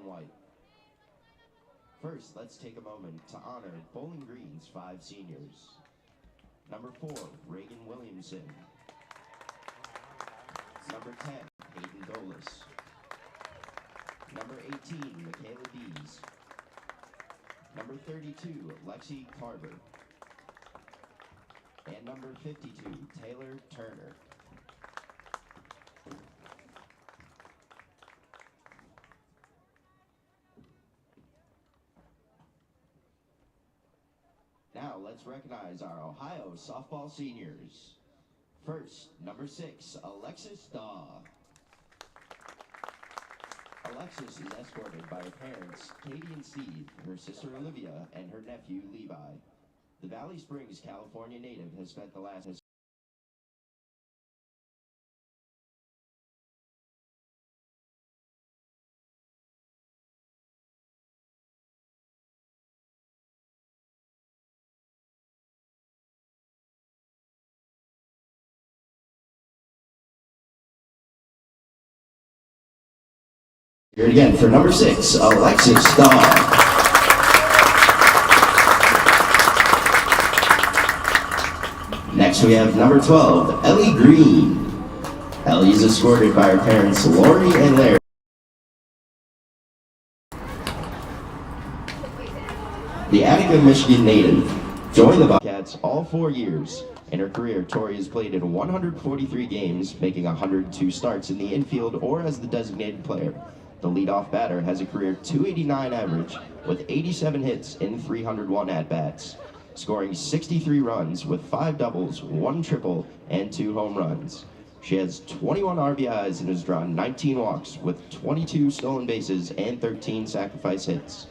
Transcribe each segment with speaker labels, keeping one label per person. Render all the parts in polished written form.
Speaker 1: and white. First, let's take a moment to honor Bowling Green's 5 seniors. Number 4, Reagan Williamson. Number 10, Hayden Dolis. Number 18, Michaela Dees. Number 32, Lexi Carver. And number 52, Taylor Turner. Now let's recognize our Ohio softball seniors. First, number 6, Alexis Daw. Alexis is escorted by her parents, Katie and Steve, her sister Olivia, and her nephew Levi. The Valley Springs, California native has spent the last Here again for number 6, Alexis Daw. Next we have number 12, Ellie Green. Ellie is escorted by her parents, Lori and Larry. The Attica, Michigan native joined the Bobcats all 4 years. In her career, Tori has played in 143 games, making 102 starts in the infield or as the designated player. The leadoff batter has a career .289 average with 87 hits in 301 at-bats, scoring 63 runs with 5 doubles, 1 triple, and 2 home runs. She has 21 RBIs and has drawn 19 walks with 22 stolen bases and 13 sacrifice hits.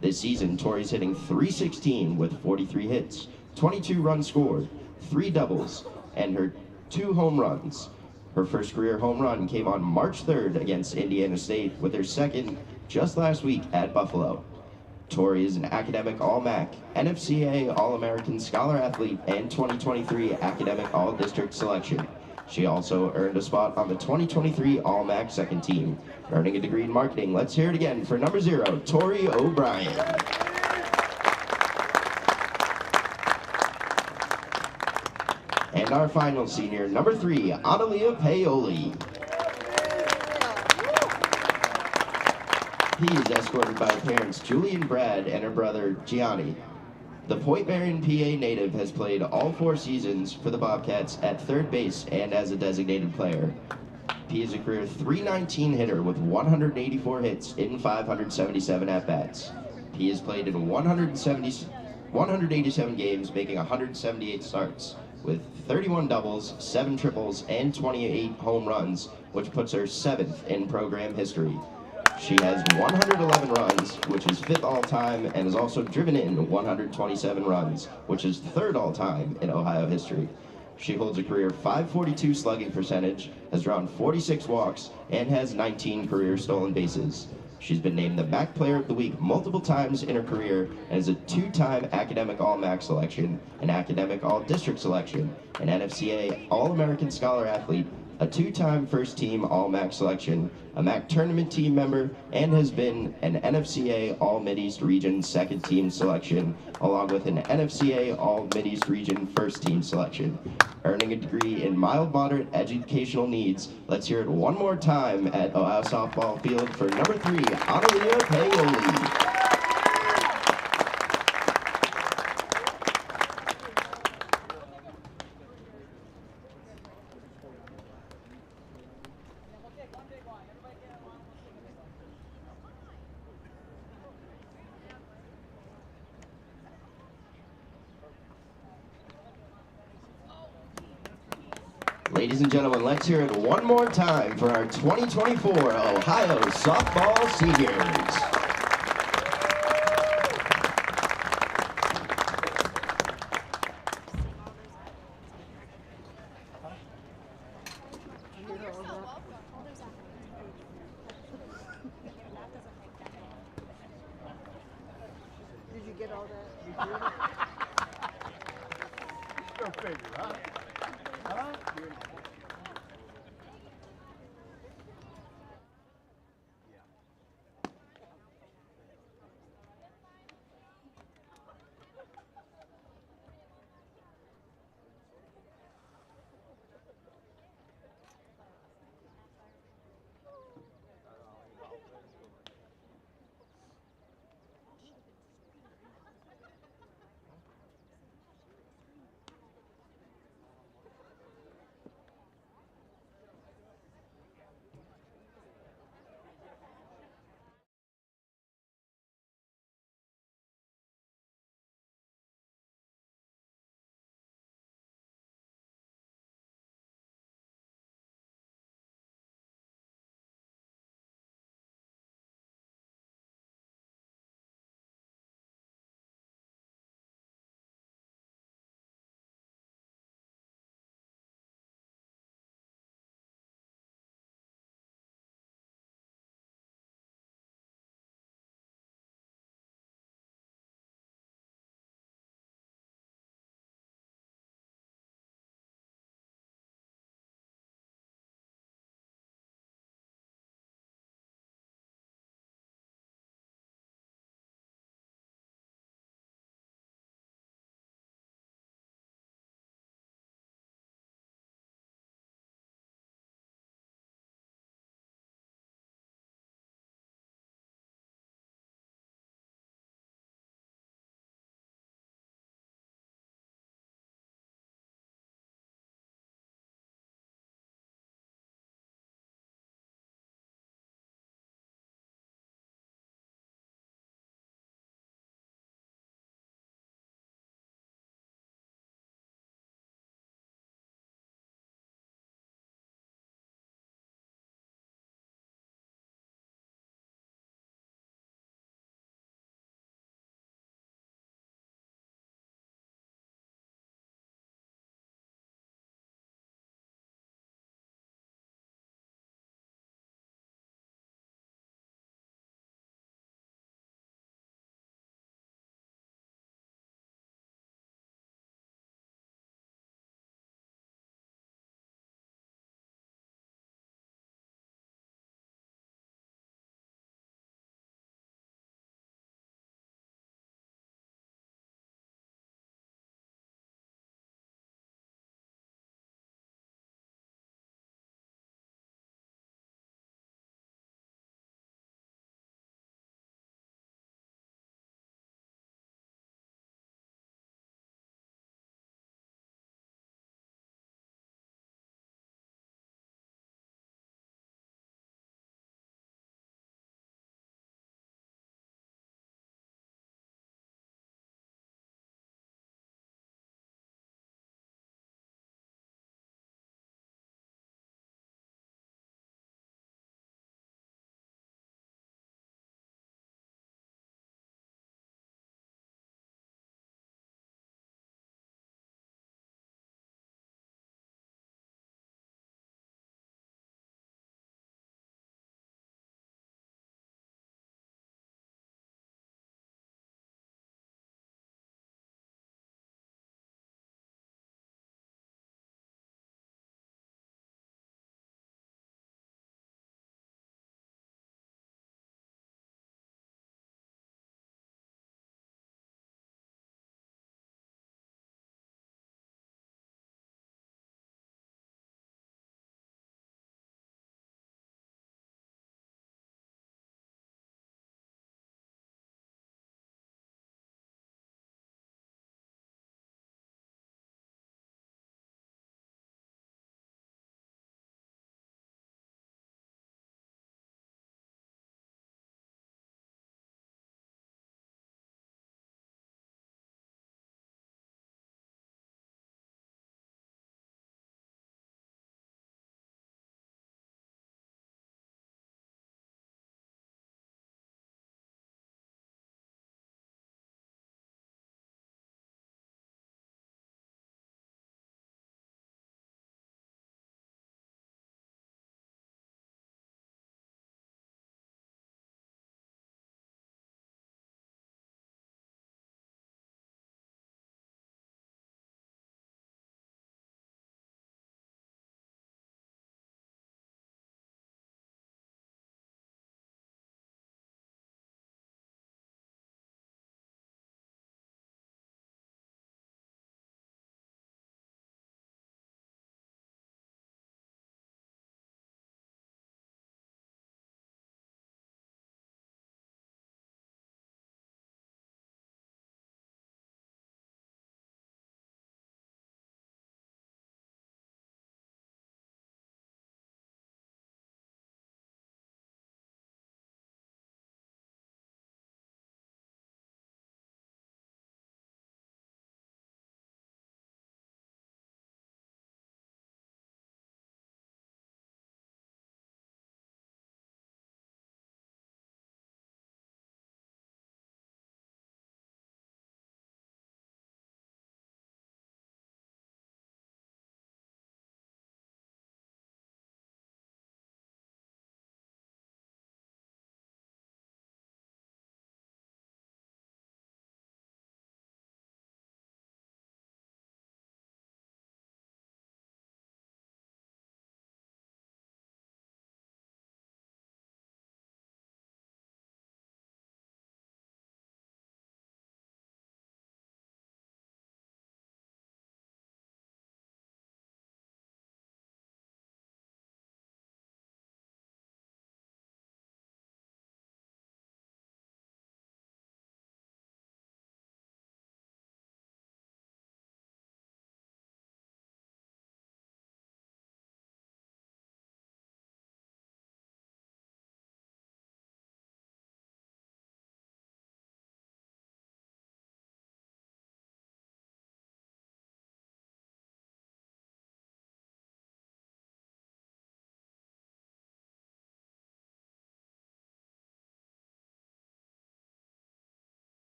Speaker 1: This season, Tori's hitting .316 with 43 hits, 22 runs scored, 3 doubles, and her 2 home runs. Her first career home run came on March 3rd against Indiana State, with her second just last week at Buffalo. Tori is an academic All-MAC, NFCA All-American Scholar Athlete, and 2023 academic All-District selection. She also earned a spot on the 2023 All-MAC second team. Earning a degree in marketing, let's hear it again for number 0, Tori O'Brien. And our final senior, number 3, Analia Paoli. He is escorted by parents Julie and Brad and her brother Gianni. The Point Marion, PA native has played all 4 seasons for the Bobcats at third base and as a designated player. He is a career .319 hitter with 184 hits in 577 at-bats. He has played in 187 games, making 178 starts, with 31 doubles, 7 triples, and 28 home runs, which puts her 7th in program history. She has 111 runs, which is 5th all-time, and has also driven in 127 runs, which is 3rd all-time in Ohio history. She holds a career .542 slugging percentage, has drawn 46 walks, and has 19 career stolen bases. She's been named the MAC Player of the Week multiple times in her career and is a 2-time Academic All-MAC selection, an Academic All-District selection, an NFCA All-American Scholar Athlete, a 2-time first-team All-MAC selection, a MAC tournament team member, and has been an NFCA All-Mideast Region second-team selection, along with an NFCA All-Mideast Region first-team selection. Earning a degree in mild-moderate educational needs, let's hear it one more time at Ohio Softball Field for number 3, Analia Paoli. Ladies and gentlemen, let's hear it one more time for our 2024 Ohio Softball Seniors.
Speaker 2: Did you get all that? Go figure, huh? Huh?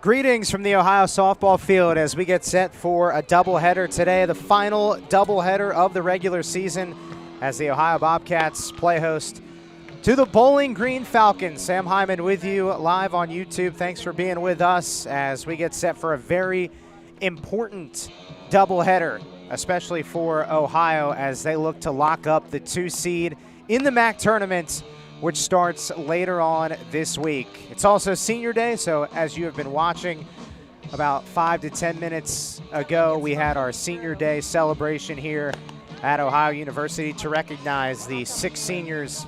Speaker 3: Greetings from the Ohio softball field as we get set for a doubleheader today, the final doubleheader of the regular season as the Ohio Bobcats play host to the Bowling Green Falcons. Sam Hyman with you live on YouTube. Thanks for being with us as we get set for a very important doubleheader, especially for Ohio as they look to lock up the 2 seed in the MAC tournament, which starts later on this week. It's also senior day, so as you have been watching, about 5 to 10 minutes ago, we had our senior day celebration here at Ohio University to recognize the 6 seniors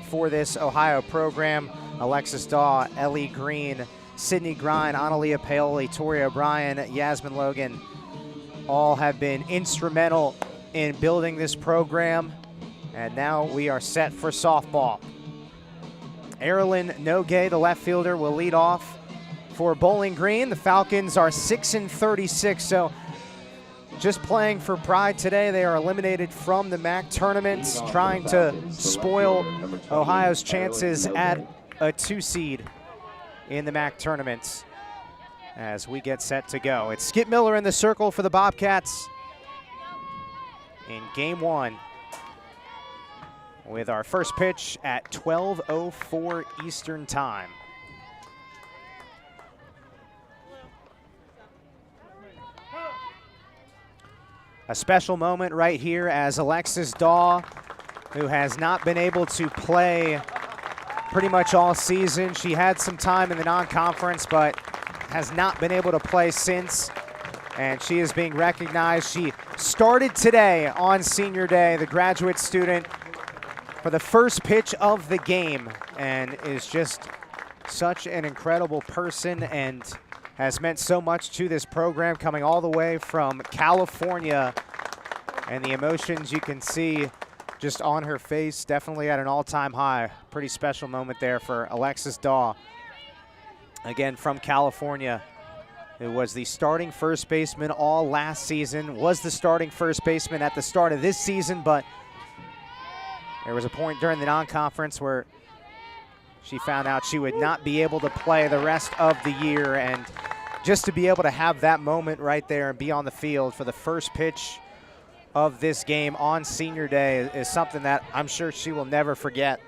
Speaker 3: for this Ohio program. Alexis Daw, Ellie Green, Sydney Grind, Analia Paoli, Tori O'Brien, Yasmin Logan, all have been instrumental in building this program. And now we are set for softball. Erilyn Nogue, the left fielder, will lead off for Bowling Green. The Falcons are 6-36, so just playing for pride today. They are eliminated from the MAC tournament, trying to spoil Ohio's chances at a 2 seed in the MAC tournament as we get set to go. It's Skip Miller in the circle for the Bobcats in game 1, with our first pitch at 12:04 Eastern Time. A special moment right here as Alexis Daw, who has not been able to play pretty much all season. She had some time in the non-conference, but has not been able to play since. And she is being recognized. She started today on senior day, the graduate student, for the first pitch of the game, and is just such an incredible person and has meant so much to this program, coming all the way from California, and the emotions you can see just on her face, definitely at an all-time high. Pretty special moment there for Alexis Daw, again from California, who was the starting first baseman all last season, was the starting first baseman at the start of this season, but there was a point during the non-conference where she found out she would not be able to play the rest of the year, and just to be able to have that moment right there and be on the field for the first pitch of this game on senior day is something that I'm sure she will never forget.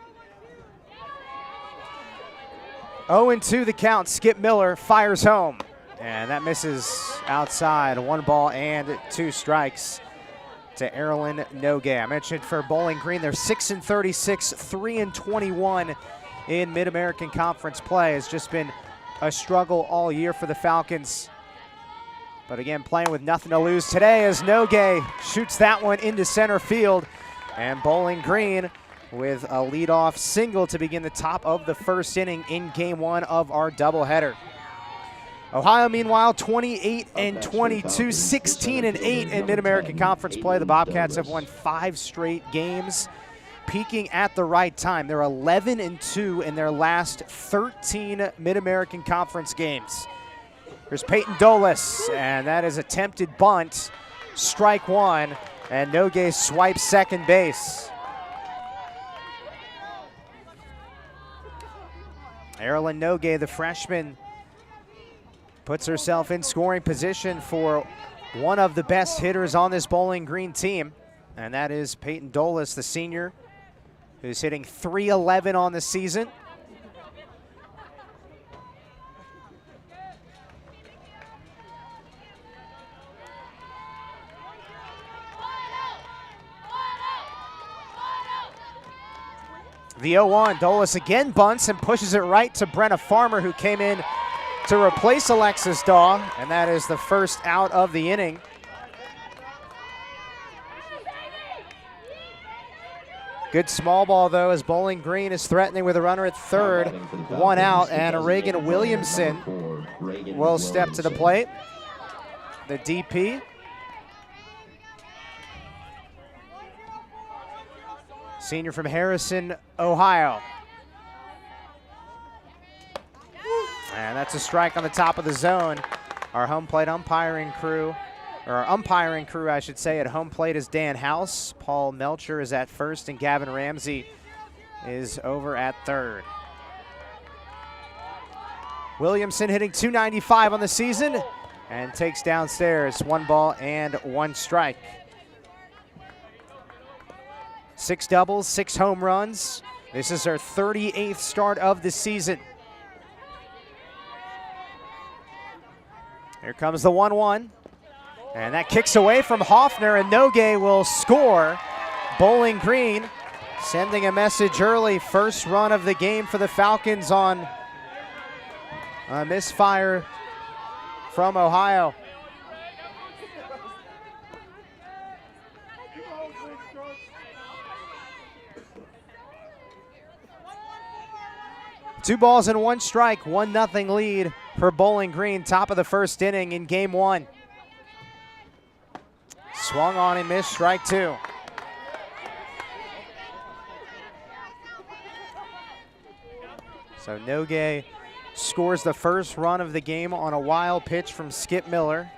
Speaker 3: 0-2 the count. Skip Miller fires home, and that misses outside. 1 ball and 2 strikes to Erilyn Nogue. I mentioned for Bowling Green, they're 6-36, 3-21 in Mid-American Conference play. It's just been a struggle all year for the Falcons. But again, playing with nothing to lose today as Nogue shoots that one into center field. And Bowling Green with a leadoff single to begin the top of the first inning in game 1 of our doubleheader. Ohio, meanwhile, 28-22, 16-8 in Mid-American Conference play. The Bobcats have won 5 straight games, peaking at the right time. They're 11-2 in their last 13 Mid-American Conference games. Here's Peyton Dolis, and that is attempted bunt, strike 1, and Nogue swipes second base. Erilyn Nogue, the freshman, puts herself in scoring position for one of the best hitters on this Bowling Green team, and that is Peyton Dolis, the senior, who's hitting .311 on the season. The 0-1, Dolis again bunts and pushes it right to Brenna Farmer, who came in to replace Alexis Daw, and that is the first out of the inning. Good small ball, though, as Bowling Green is threatening with a runner at third. 1 out, and Reagan Williamson will step to the plate. The DP. Senior from Harrison, Ohio. And that's a strike on the top of the zone. Our home plate umpiring crew, or our umpiring crew, I should say, at home plate is Dan House. Paul Melcher is at first, and Gavin Ramsey is over at third. Williamson hitting .295 on the season and takes downstairs 1 ball and 1 strike. 6 doubles, 6 home runs. This is her 38th start of the season. Here comes the 1-1. And that kicks away from Hoffner, and Noge will score. Bowling Green sending a message early. First run of the game for the Falcons on a misfire from Ohio. Two balls and 1 strike, 1-0 lead for Bowling Green, top of the first inning in game 1. Swung on and missed, strike 2. So Noge scores the first run of the game on a wild pitch from Skip Miller.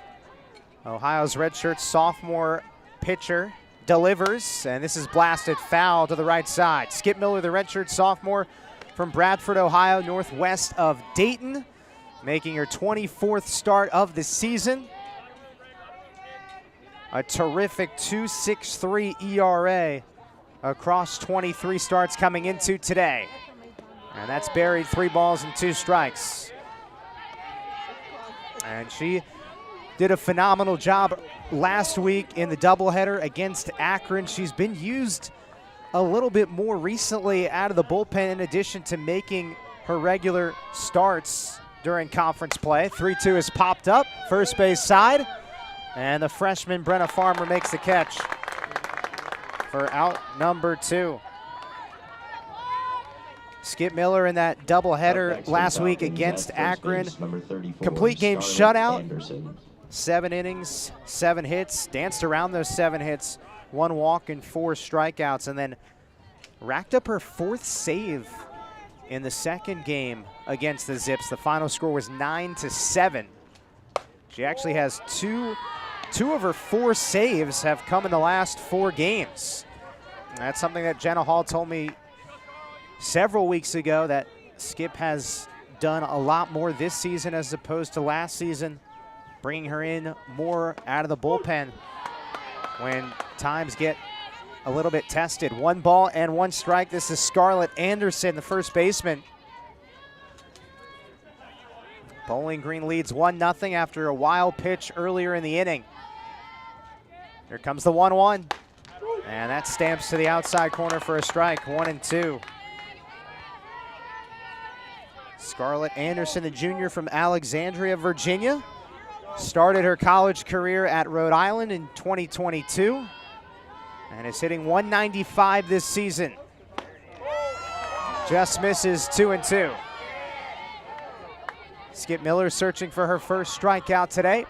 Speaker 3: Ohio's redshirt sophomore pitcher delivers, and this is blasted foul to the right side. Skip Miller, the redshirt sophomore from Bradford, Ohio, northwest of Dayton, making her 24th start of the season. A terrific 2.63 ERA across 23 starts coming into today. And that's buried 3 balls and 2 strikes. And she did a phenomenal job last week in the doubleheader against Akron. She's been used a little bit more recently out of the bullpen in addition to making her regular starts during conference play. 3-2 is popped up, first base side. And the freshman Brenna Farmer makes the catch for out number 2. Skip Miller in that doubleheader last week against Akron. Complete game shutout. 7 innings, 7 hits. Danced around those 7 hits. 1 walk and 4 strikeouts. And then racked up her 4th save in the second game against the Zips. The final score was 9-7. She actually has two of her 4 saves have come in the last 4 games. And that's something that Jenna Hall told me several weeks ago, that Skip has done a lot more this season as opposed to last season, bringing her in more out of the bullpen when times get a little bit tested. 1 ball and 1 strike. This is Scarlett Anderson, the first baseman. Bowling Green leads 1-0 after a wild pitch earlier in the inning. Here comes the 1-1. And that stamps to the outside corner for a strike, 1-2. Scarlett Anderson, the junior from Alexandria, Virginia, started her college career at Rhode Island in 2022 and is hitting .195 this season. Just misses 2-2. Skip Miller searching for her first strikeout today.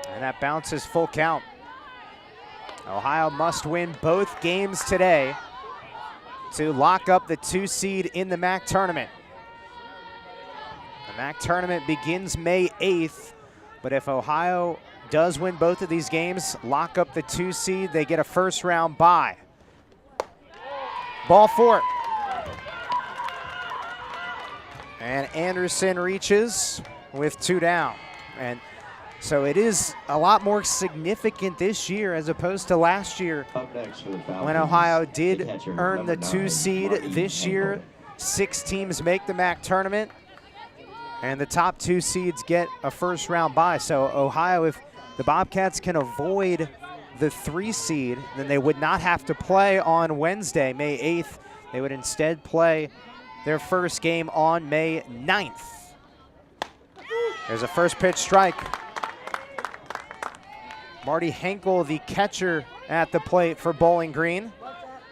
Speaker 3: And that bounces, full count. Ohio must win both games today to lock up the 2 seed in the MAC tournament. The MAC tournament begins May 8th, but if Ohio does win both of these games, lock up the 2 seed, they get a first round bye. Ball 4. And Anderson reaches with 2 down. And so it is a lot more significant this year as opposed to last year when Ohio did earn the 2 seed. This year, 6 teams make the MAC tournament, and the top 2 seeds get a first round bye. So Ohio, if the Bobcats can avoid the 3 seed, then they would not have to play on Wednesday, May 8th. They would instead play their first game on May 9th. There's a first pitch strike. Marty Henkel, the catcher at the plate for Bowling Green.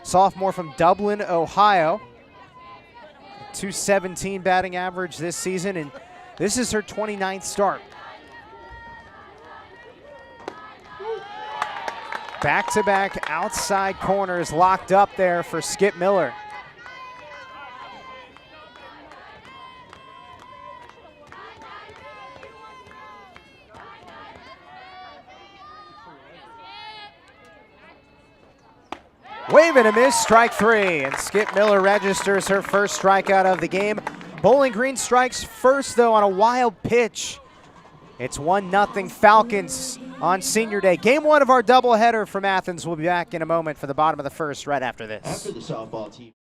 Speaker 3: Sophomore from Dublin, Ohio. .217 batting average this season, and this is her 29th start. Back-to-back outside corners locked up there for Skip Miller. Wave and a miss, strike three. And Skip Miller registers her first strikeout of the game. Bowling Green strikes first, though, on a wild pitch. It's 1-0 Falcons on Senior Day. Game one of our doubleheader from Athens. We'll be back in a moment for the bottom of the first right after this.
Speaker 1: After the softball team.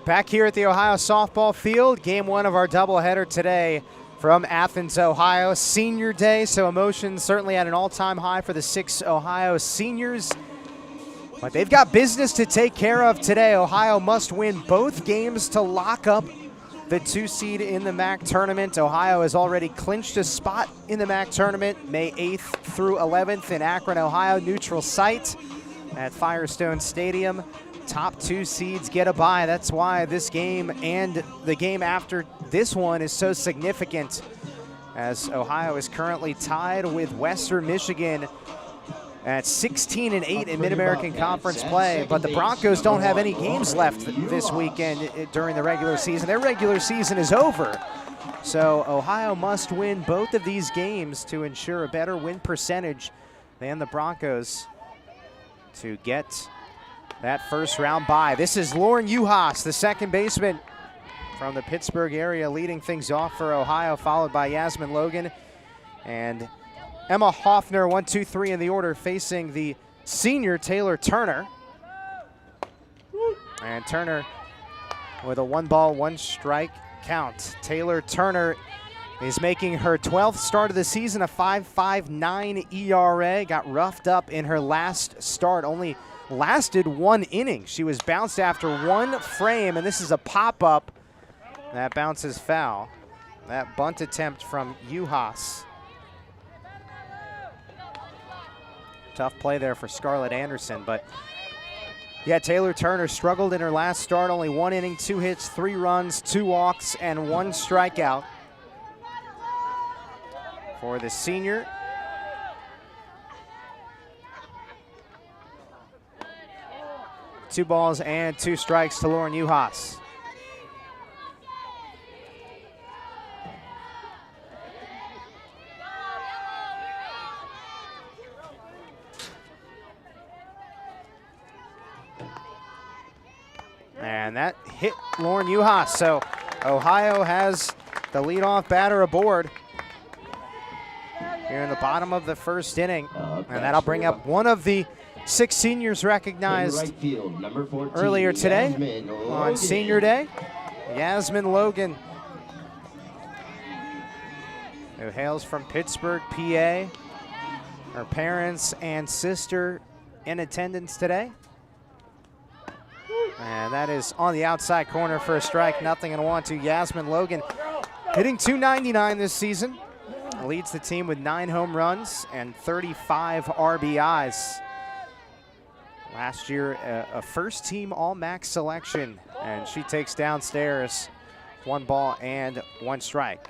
Speaker 3: Back here at the Ohio softball field, game one of our doubleheader today from Athens, Ohio. Senior Day, so emotions certainly at an all-time high for the 6 Ohio seniors. But they've got business to take care of today. Ohio must win both games to lock up the 2 seed in the MAC tournament. Ohio has already clinched a spot in the MAC tournament, May 8th through 11th in Akron, Ohio, neutral site at Firestone Stadium. Top 2 seeds get a bye. That's why this game and the game after this one is so significant, as Ohio is currently tied with Western Michigan at 16-8 in Mid-American Conference play. But the Broncos don't have any games left this weekend during the regular season. Their regular season is over. So Ohio must win both of these games to ensure a better win percentage than the Broncos to get that first round bye. This is Lauren Uhas, the second baseman from the Pittsburgh area, leading things off for Ohio, followed by Yasmin Logan and Emma Hoffner, 1, 2, 3 in the order, facing the senior Taylor Turner. And Turner with a 1-ball, 1-strike count. Taylor Turner is making her 12th start of the season, a 5.59 ERA. Got roughed up in her last start, only lasted 1 inning. She was bounced after 1 frame, and this is a pop-up that bounces foul. That bunt attempt from Uhas. Tough play there for Scarlett Anderson, but yeah, Taylor Turner struggled in her last start, only 1 inning, 2 hits, 3 runs, 2 walks, and 1 strikeout for the senior. Two balls and 2 strikes to Lauren Uhas. And that hit Lauren Uhas. So Ohio has the leadoff batter aboard here in the bottom of the first inning. And that'll bring up one of the 6 seniors recognized
Speaker 1: Right field, number 14,
Speaker 3: earlier today
Speaker 1: Yasmin
Speaker 3: on
Speaker 1: Logan.
Speaker 3: Senior Day. Yasmin Logan, who hails from Pittsburgh, PA. Her parents and sister in attendance today. And that is on the outside corner for a strike, 0-1 to Yasmin Logan. Hitting .299 this season. Leads the team with 9 home runs and 35 RBIs. Last year, a first-team All-MAC selection, and she takes downstairs 1 ball and 1 strike.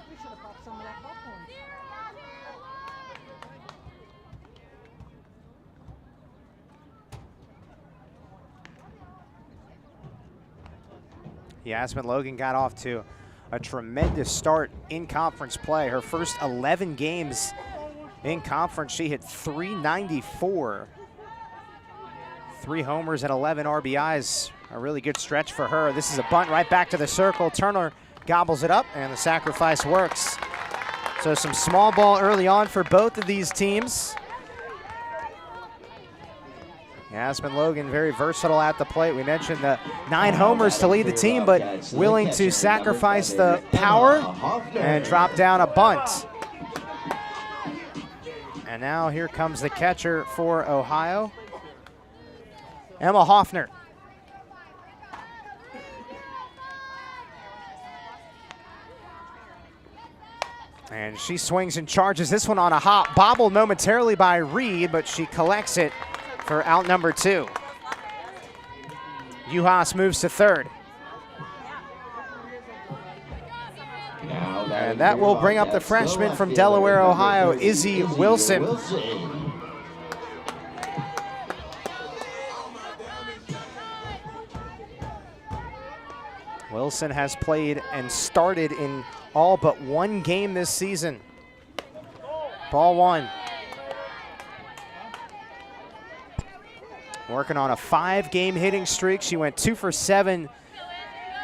Speaker 2: We should have popped some of that popcorn.
Speaker 3: Yasmin Logan got off to a tremendous start in conference play. Her first 11 games in conference, she hit .394. 3 homers and 11 RBIs. A really good stretch for her. This is a bunt right back to the circle. Turner gobbles it up, and the sacrifice works. So some small ball early on for both of these teams. Aspen Logan very versatile at the plate. We mentioned the 9 homers to lead the team, but willing to sacrifice the power and drop down a bunt. And now here comes the catcher for Ohio, Emma Hoffner. And she swings and charges this one on a hop, bobbled momentarily by Reed, but she collects it for out number 2. Uhas moves to third. And that will bring up the freshman from Delaware, Ohio, Izzy Wilson. Wilson has played and started in all but 1 game this season. Ball 1. Working on a 5-game hitting streak. She went 2 for 7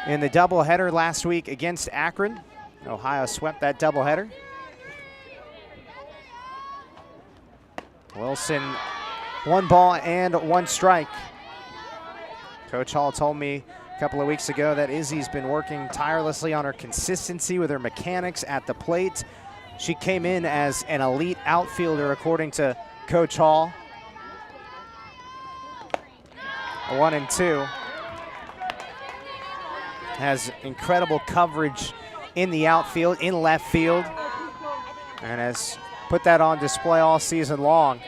Speaker 3: in the doubleheader last week against Akron. Ohio swept that doubleheader. Wilson, 1 ball and 1 strike. Coach Hall told me a couple of weeks ago that Izzy's been working tirelessly on her consistency with her mechanics at the plate. She came in as an elite outfielder, according to Coach Hall. 1-2. Has incredible coverage in the outfield, in left field, and has put that on display all season long.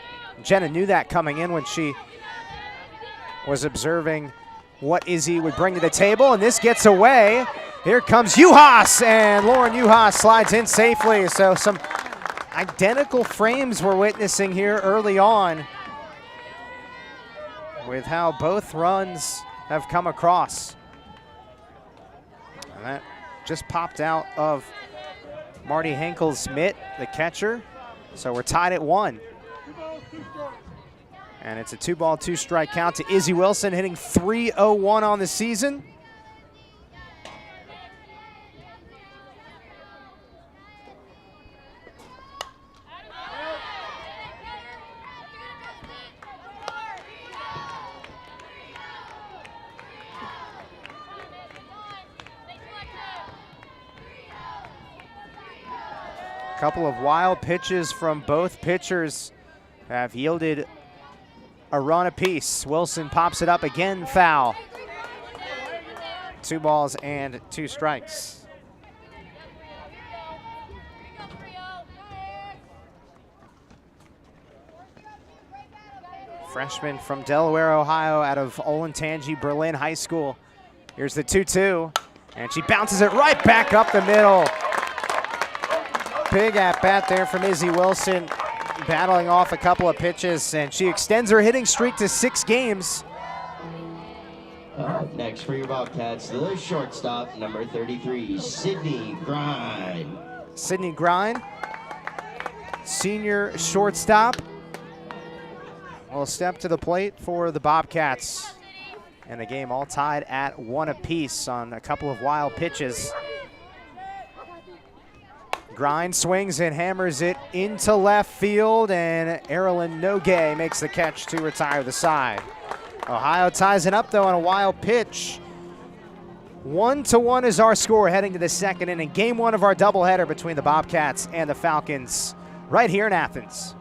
Speaker 3: Jenna knew that coming in when she was observing what Izzy would bring to the table, and this gets away. Here comes Uhas, and Lauren Uhas slides in safely. So some identical frames we're witnessing here early on with how both runs have come across. And that just popped out of Marty Henkel's mitt, the catcher. So we're tied at 1. And it's a 2-ball, 2-strike count to Izzy Wilson, hitting .301 on the season. A couple of wild pitches from both pitchers have yielded a run apiece. Wilson pops it up again, foul. 2 balls and 2 strikes. Freshman from Delaware, Ohio, out of Olentangy Berlin High School. Here's the 2-2, and she bounces it right back up the middle. Big at-bat there from Izzy Wilson, battling off a couple of pitches, and she extends her hitting streak to 6 games.
Speaker 1: Next for your Bobcats, the shortstop, number 33, Sydney Grind.
Speaker 3: Sydney Grind, senior shortstop, will step to the plate for the Bobcats. And the game all tied at 1 apiece on a couple of wild pitches. Grind swings and hammers it into left field, and Erilyn Nogue makes the catch to retire the side. Ohio ties it up, though, on a wild pitch. 1-1 is our score heading to the 2nd inning. Game 1 of our doubleheader between the Bobcats and the Falcons right here in Athens.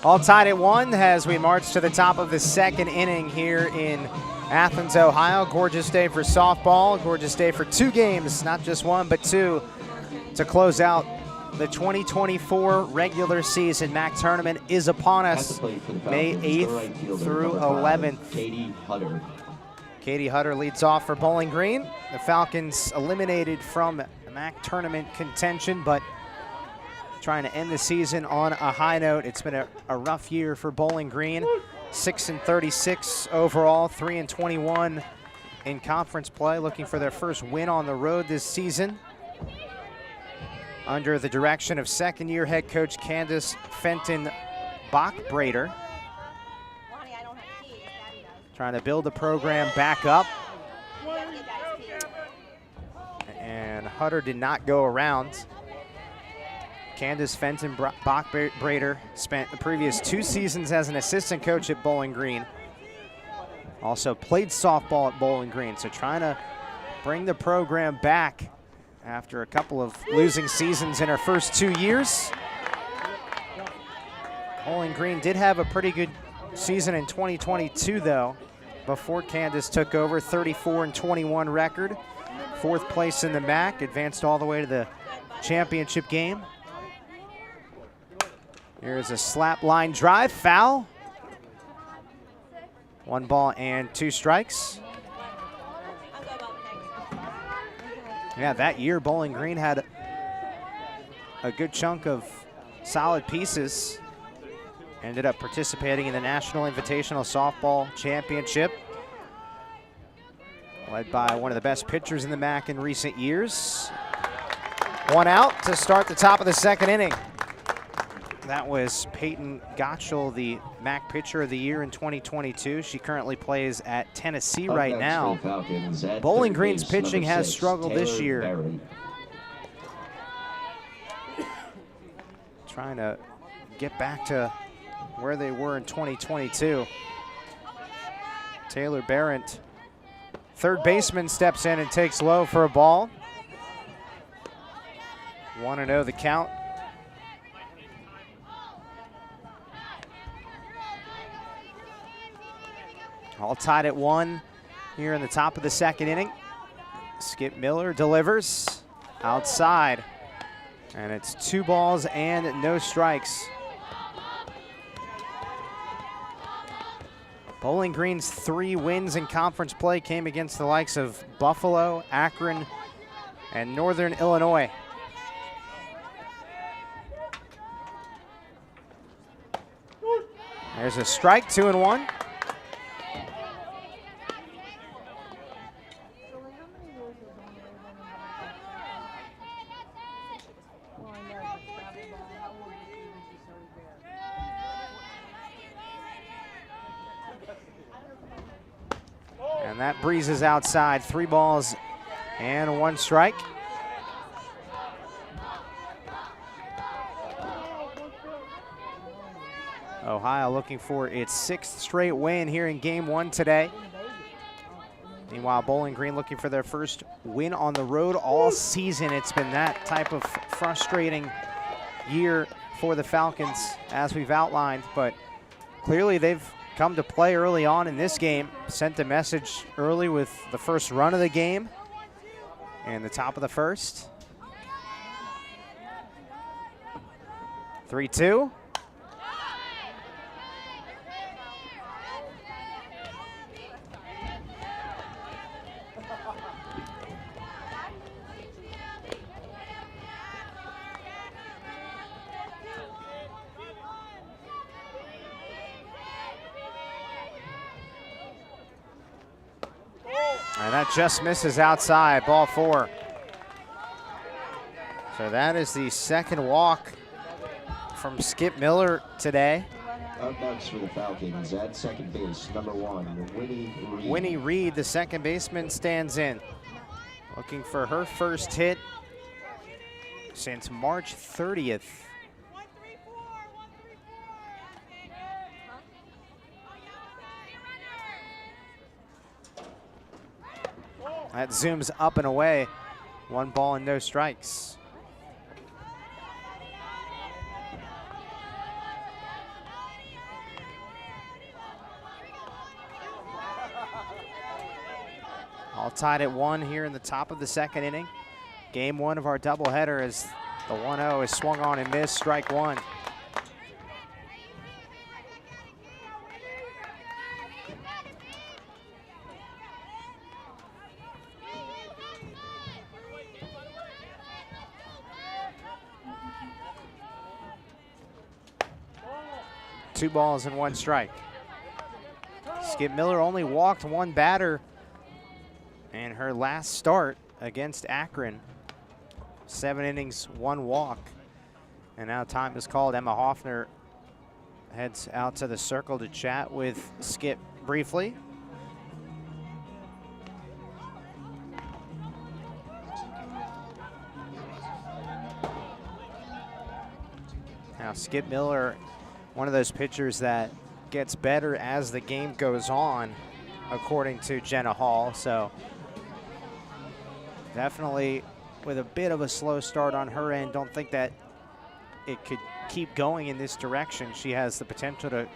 Speaker 3: All tied at 1 as we march to the top of the second inning here in Athens, Ohio. Gorgeous day for softball, gorgeous day for 2 games, not just 1, but 2, to close out the 2024 regular season. MAC tournament is upon us, May 8th through 11th. Katie Hutter leads off for Bowling Green. The Falcons eliminated from MAC tournament contention, but trying to end the season on a high note. It's been a rough year for Bowling Green. 6-36 overall, 3-21 in conference play, looking for their first win on the road this season. Under the direction of second-year head coach Candace Fenton Bachbrader. Trying to build the program back up. And Hutter did not go around. Candace Fenton Bachbrader spent the previous 2 seasons as an assistant coach at Bowling Green. Also played softball at Bowling Green, so trying to bring the program back after a couple of losing seasons in her first 2 years. Bowling Green did have a pretty good season in 2022 though, before Candace took over. 34-21 record, 4th place in the MAC, advanced all the way to the championship game. Here's a slap line drive, foul. 1 ball and 2 strikes. Yeah, that year Bowling Green had a good chunk of solid pieces. Ended up participating in the National Invitational Softball Championship, led by one of the best pitchers in the MAC in recent years. 1 out to start the top of the second inning. That was Peyton Gottschall, the MAC Pitcher of the Year in 2022. She currently plays at Tennessee right now. Bowling Green's pitching has struggled this year. Trying to get back to where they were in 2022. Taylor Barrett, third baseman, steps in and takes low for a ball. 1-0 the count. All tied at 1 here in the top of the second inning. Skip Miller delivers outside, and it's 2 balls and no strikes. Bowling Green's 3 wins in conference play came against the likes of Buffalo, Akron, and Northern Illinois. There's a strike, 2-1. And that breezes outside. 3 balls and 1 strike. Ohio looking for its 6th straight win here in game 1 today. Meanwhile, Bowling Green looking for their first win on the road all season. It's been that type of frustrating year for the Falcons, as we've outlined, but clearly they've come to play early on in this game, sent a message early with the first run of the game and the top of the first. 3-2. And that just misses outside, ball 4. So that is the second walk from Skip Miller today.
Speaker 1: Up next for the Falcons at second base, number 1, Winnie Reed.
Speaker 3: Winnie Reed, the second baseman, stands in. Looking for her first hit since March 30th. That zooms up and away. 1 ball and no strikes. All tied at 1 here in the top of the second inning. Game 1 of our doubleheader as the 1-0 is swung on and missed, strike 1. Two balls and 1 strike. Skip Miller only walked 1 batter in her last start against Akron. 7 innings, 1 walk. And now time is called. Emma Hoffner heads out to the circle to chat with Skip briefly. Now Skip Miller, one of those pitchers that gets better as the game goes on, according to Jenna Hall. So definitely with a bit of a slow start on her end. Don't think that it could keep going in this direction. She has the potential to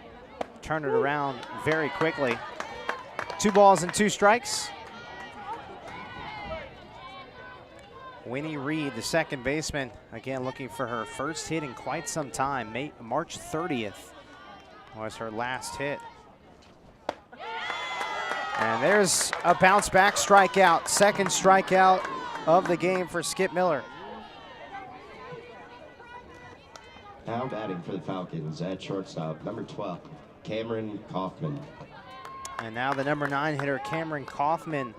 Speaker 3: turn it around very quickly. 2 balls and 2 strikes. Winnie Reed, the second baseman, again looking for her first hit in quite some time. March 30th was her last hit. And there's a bounce back strikeout, second strikeout of the game for Skip Miller.
Speaker 1: Now batting for the Falcons at shortstop, number 12, Cameron Kaufman.
Speaker 3: And now the number 9 hitter, Cameron Kaufman,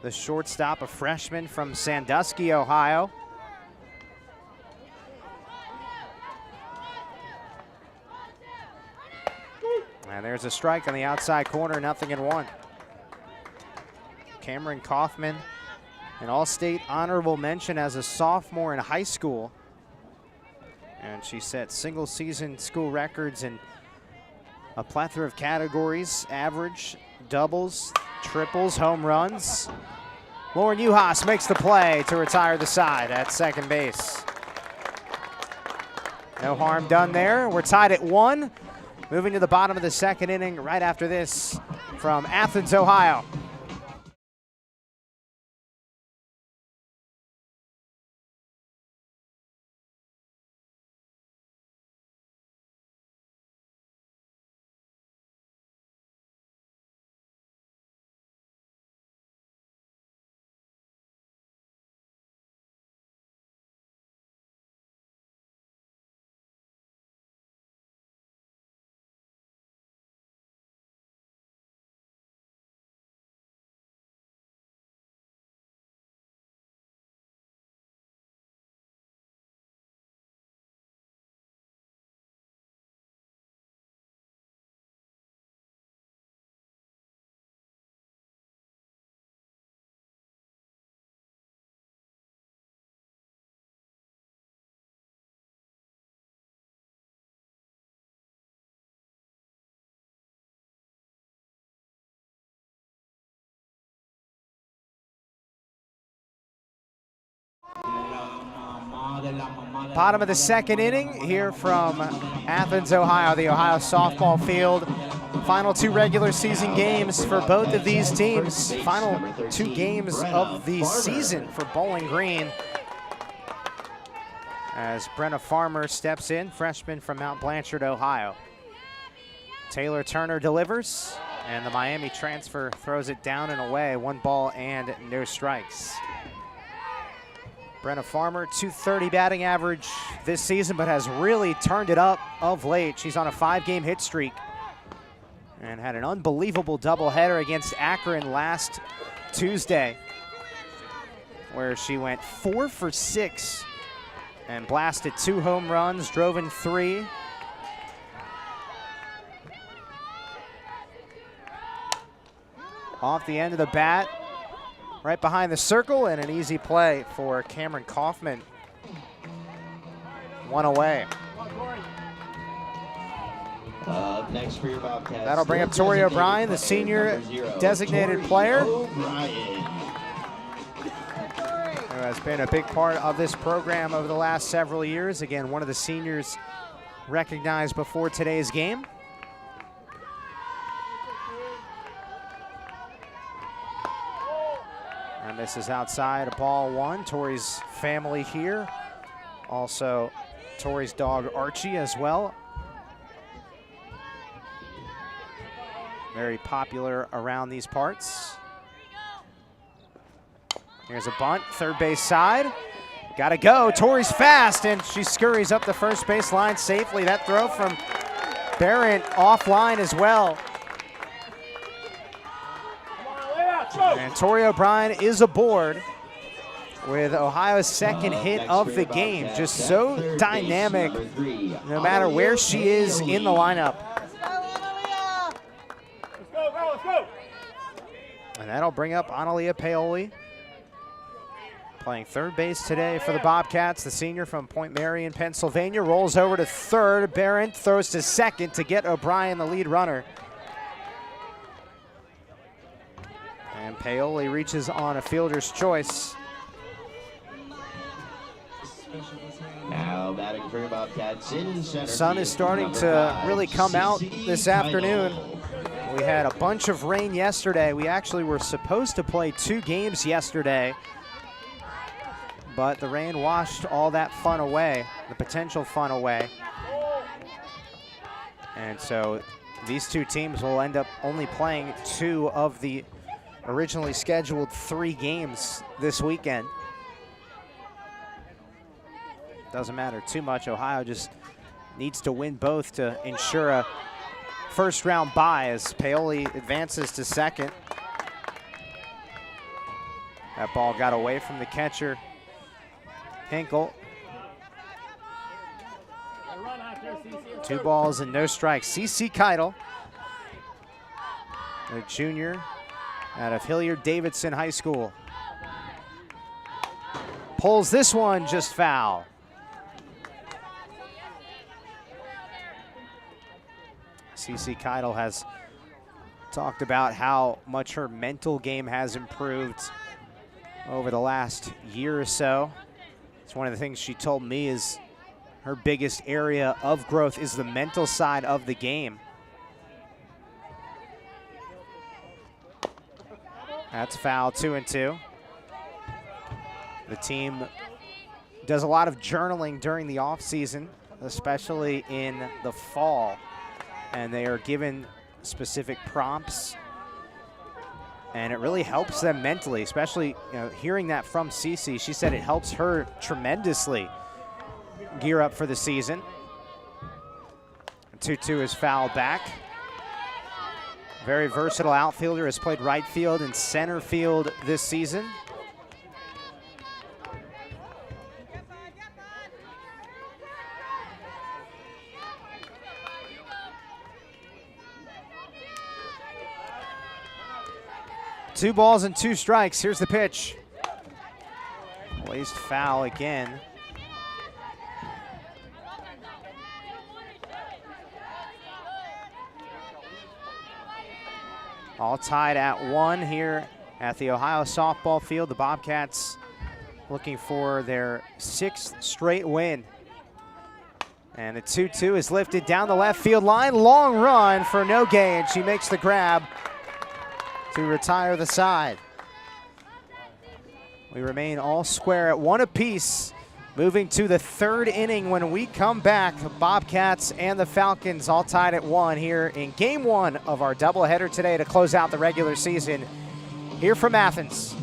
Speaker 3: the shortstop, a freshman from Sandusky, Ohio. And there's a strike on the outside corner, 0-1. Cameron Kaufman, an All-State honorable mention as a sophomore in high school. And she set single-season school records in a plethora of categories: average, doubles, triples, home runs. Lauren Uhas makes the play to retire the side at second base. No harm done there. We're tied at 1. Moving to the bottom of the second inning right after this from Athens, Ohio. Bottom of the second inning here from Athens, Ohio, the Ohio softball field. Final 2 regular season games for both of these teams. Final 2 games of the season for Bowling Green. As Brenna Farmer steps in, freshman from Mount Blanchard, Ohio. Taylor Turner delivers, and the Miami transfer throws it down and away. 1 ball and no strikes. Brenna Farmer, .230 batting average this season, but has really turned it up of late. She's on a 5-game hit streak and had an unbelievable doubleheader against Akron last Tuesday, where she went 4 for 6 and blasted 2 home runs, drove in 3. Off the end of the bat, right behind the circle, and an easy play for Cameron Kaufman. 1 away.
Speaker 1: Next for your Bobcats.
Speaker 3: That'll bring up Tori O'Brien, the senior designated player, who has been a big part of this program over the last several years. Again, one of the seniors recognized before today's game. And this is outside, a ball one. Tori's family here. Also, Tori's dog Archie as well. Very popular around these parts. Here's a bunt, third base side. Gotta go, Tori's fast, and she scurries up the first base line safely. That throw from Barrett offline as well. And Tori O'Brien is aboard with Ohio's second hit of the game. Just so dynamic, no matter where she is in the lineup. And that'll bring up Analia Paoli, playing third base today for the Bobcats. The senior from Point Marion, Pennsylvania, rolls over to third. Barron throws to second to get O'Brien the lead runner. And Paoli reaches on a fielder's choice.
Speaker 1: Now batting for the Bobcats in center.
Speaker 3: Sun is starting to really come out this afternoon. We had a bunch of rain yesterday. We actually were supposed to play 2 games yesterday, but the rain washed all that fun away, the potential fun away. And so these 2 teams will end up only playing 2 of the originally scheduled 3 games this weekend. Doesn't matter too much. Ohio just needs to win both to ensure a first round bye as Paoli advances to second. That ball got away from the catcher, Hinkle. 2 balls and no strikes. CC Keitel, a junior out of Hilliard-Davidson High School. Pulls this one just foul. CC Keitel has talked about how much her mental game has improved over the last year or so. It's one of the things she told me is her biggest area of growth is the mental side of the game. That's foul, 2-2. The team does a lot of journaling during the offseason, especially in the fall. And they are given specific prompts, and it really helps them mentally, especially hearing that from Cece. She said it helps her tremendously gear up for the season. 2-2 is fouled back. Very versatile outfielder, has played right field and center field this season. Two balls and 2 strikes. Here's the pitch. Placed foul again. All tied at 1 here at the Ohio softball field. The Bobcats looking for their 6th straight win. And the 2-2 is lifted down the left field line. Long run for no gain. She makes the grab to retire the side. We remain all square at 1 apiece, moving to the 3rd inning. When we come back, the Bobcats and the Falcons all tied at 1 here in game 1 of our doubleheader today to close out the regular season here from Athens.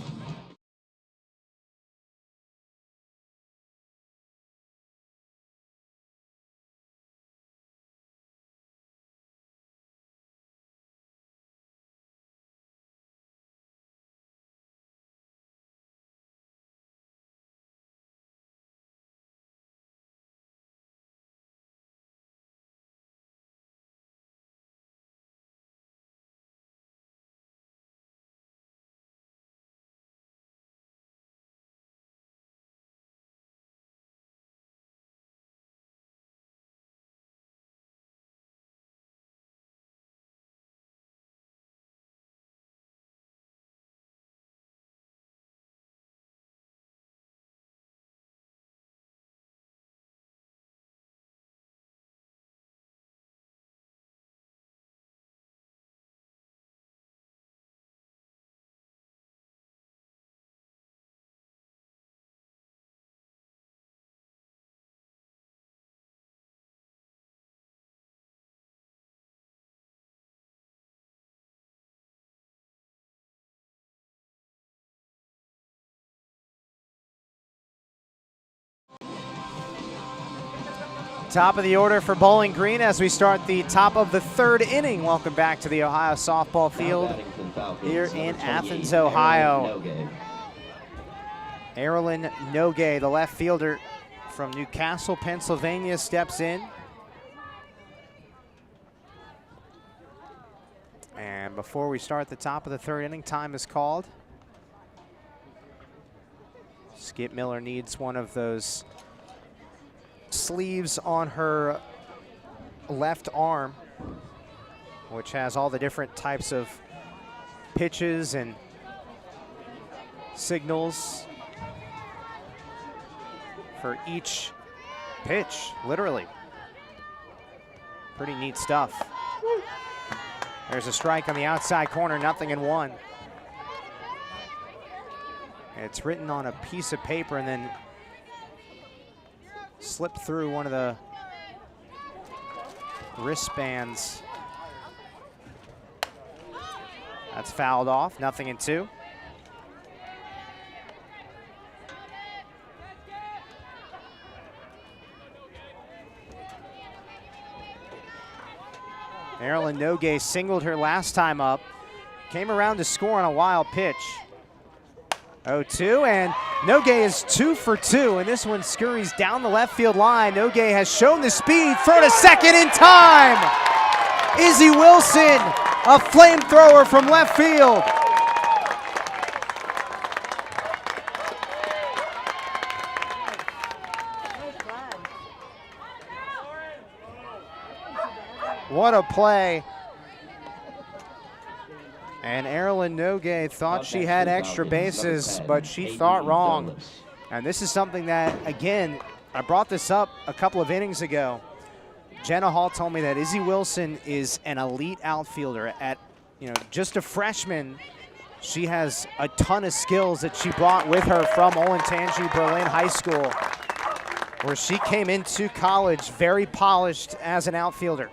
Speaker 3: Top of the order for Bowling Green as we start the top of the third inning. Welcome back to the Ohio softball field here in Athens, Ohio. Erilyn Nogue, the left fielder from Newcastle, Pennsylvania, steps in. And before we start the top of the third inning, time is called. Skip Miller needs one of those sleeves on her left arm, which has all the different types of pitches and signals for each pitch, literally. Pretty neat stuff. There's a strike on the outside corner, 0-1. It's written on a piece of paper and then slipped through one of the wristbands. That's fouled off, 0-2. Erilyn Nogue singled her last time up, came around to score on a wild pitch. 0-2, and Nogue is 2 for 2, and this one scurries down the left field line. Nogue has shown the speed, throw to second in time. Izzy Wilson, a flamethrower from left field. What a play. And Erilyn Nogue thought she had extra bases, but she thought wrong. And this is something that, again, I brought this up a couple of innings ago. Jenna Hall told me that Izzy Wilson is an elite outfielder. At, just a freshman, she has a ton of skills that she brought with her from Olentangy Berlin High School, where she came into college very polished as an outfielder.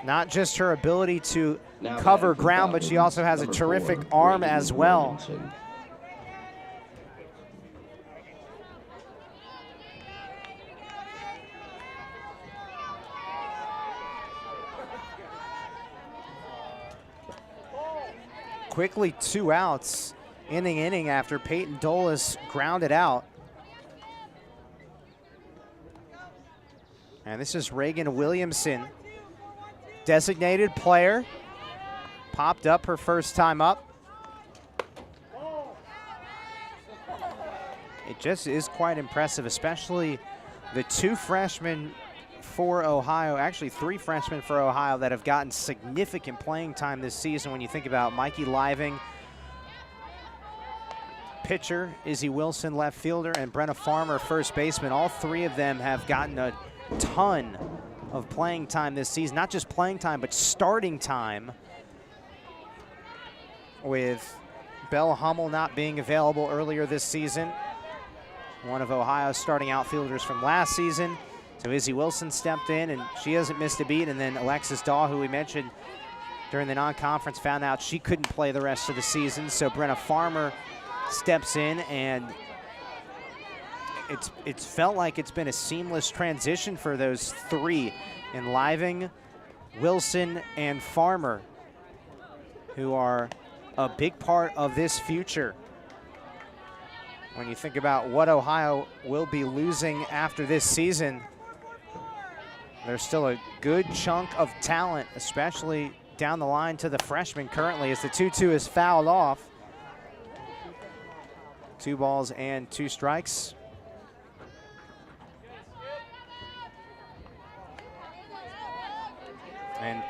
Speaker 3: Not just her ability to cover ground, but she also has a terrific arm as well. Quickly 2 outs, inning after Peyton Dolis grounded out. And this is Reagan Williamson, designated player, popped up her first time up. It just is quite impressive, especially the 2 freshmen for Ohio, actually 3 freshmen for Ohio that have gotten significant playing time this season. When you think about Mikey Living, pitcher, Izzy Wilson, left fielder, and Brenna Farmer, first baseman. All 3 of them have gotten a ton of playing time this season. Not just playing time, but starting time, with Belle Hummel not being available earlier this season. One of Ohio's starting outfielders from last season. So Izzy Wilson stepped in, and she hasn't missed a beat. And then Alexis Daw, who we mentioned during the non-conference, found out she couldn't play the rest of the season. So Brenna Farmer steps in, and it's felt like it's been a seamless transition for those 3 in Living, Wilson, and Farmer, who are a big part of this future. When you think about what Ohio will be losing after this season, there's still a good chunk of talent, especially down the line to the freshmen currently, as the 2-2 is fouled off. 2 balls and 2 strikes. And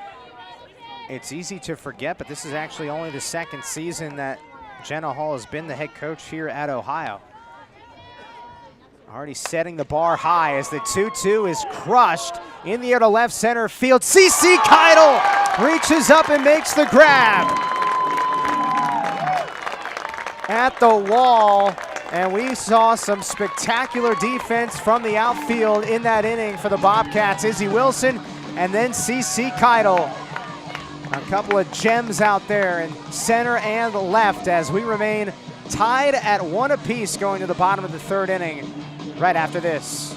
Speaker 3: it's easy to forget, but this is actually only the 2nd season that Jenna Hall has been the head coach here at Ohio. Already setting the bar high as the 2-2 is crushed in the air to left center field. CC Keidel reaches up and makes the grab at the wall. And we saw some spectacular defense from the outfield in that inning for the Bobcats. Izzy Wilson and then CC Keidel. A couple of gems out there in center and left as we remain tied at 1 apiece going to the bottom of the 3rd inning right after this.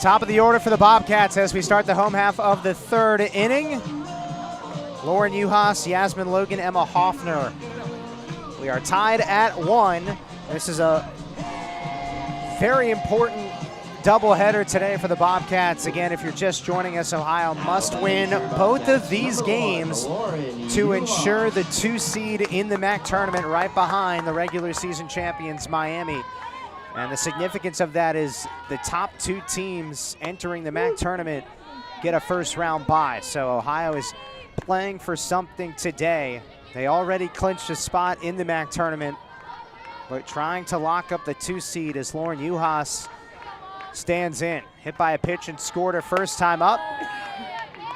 Speaker 3: Top of the order for the Bobcats as we start the home half of the third inning. Lauren Uhas, Yasmin Logan, Emma Hoffner. We are tied at 1. This is a very important doubleheader today for the Bobcats. Again, if you're just joining us, Ohio must win both of these games to ensure the 2 seed in the MAC tournament right behind the regular season champions, Miami. And the significance of that is the top 2 teams entering the MAC tournament get a first round bye. So Ohio is playing for something today. They already clinched a spot in the MAC tournament, but trying to lock up the 2 seed as Lauren Uhas stands in. Hit by a pitch and scored her first time up.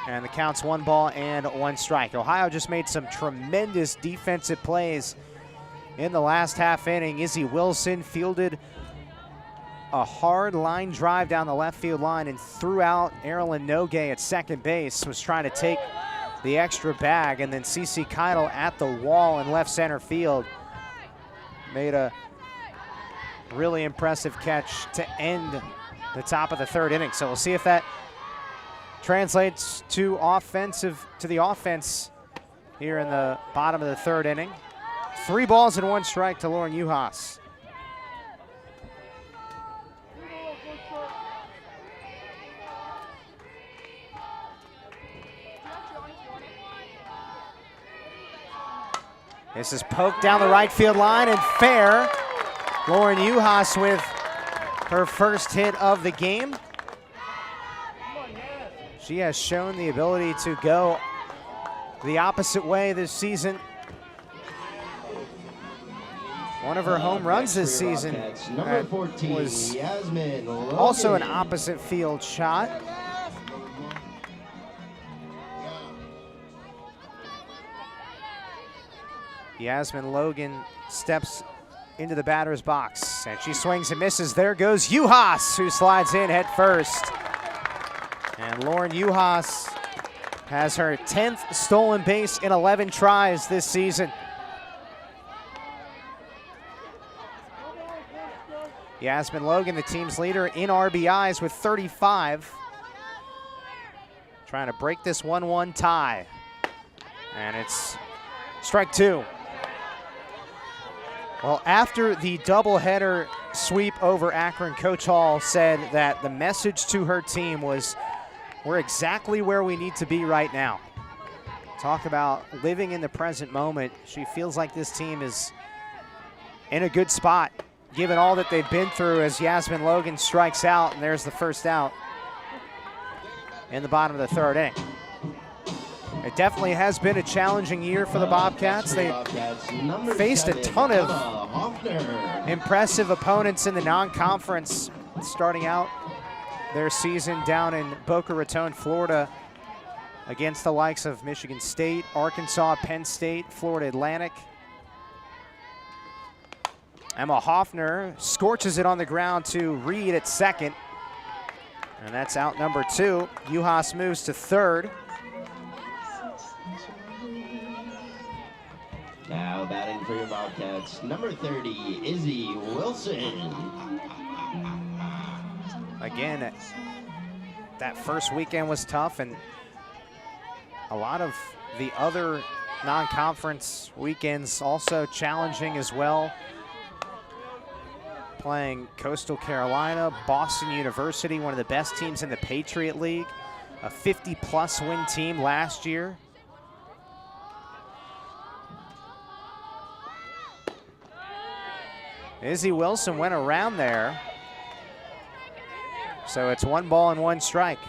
Speaker 3: And the count's 1 ball and 1 strike. Ohio just made some tremendous defensive plays in the last half inning. Izzy Wilson fielded a hard line drive down the left field line and threw out Erilyn Nogue at second base, was trying to take the extra bag, and then Cece Keitel at the wall in left center field made a really impressive catch to end the top of the third inning. So we'll see if that translates to the offense here in the bottom of the third inning. 3 balls and 1 strike to Lauren Uhas. This is poked down the right field line and fair. Lauren Uhas with her first hit of the game. She has shown the ability to go the opposite way this season. One of her home runs this season was also an opposite field shot. Yasmin Logan steps into the batter's box, and she swings and misses. There goes Uhas, who slides in head first. And Lauren Uhas has her 10th stolen base in 11 tries this season. Yasmin Logan, the team's leader in RBIs with 35. Trying to break this 1-1 tie. And it's strike 2. Well, after the doubleheader sweep over Akron, Coach Hall said that the message to her team was, we're exactly where we need to be right now. Talk about living in the present moment. She feels like this team is in a good spot, given all that they've been through, as Yasmin Logan strikes out, and there's the first out in the bottom of the third inning. It definitely has been a challenging year for the Bobcats. They faced a ton of impressive opponents in the non-conference, starting out their season down in Boca Raton, Florida, against the likes of Michigan State, Arkansas, Penn State, Florida Atlantic. Emma Hoffner scorches it on the ground to Reed at second, and that's out number 2. Uhas moves to third.
Speaker 1: Now batting for your Bobcats, number 30, Izzy Wilson.
Speaker 3: Again, that first weekend was tough, and a lot of the other non-conference weekends also challenging as well. Playing Coastal Carolina, Boston University, one of the best teams in the Patriot League, a 50-plus win team last year. Izzy Wilson went around there. So it's 1 ball and 1 strike.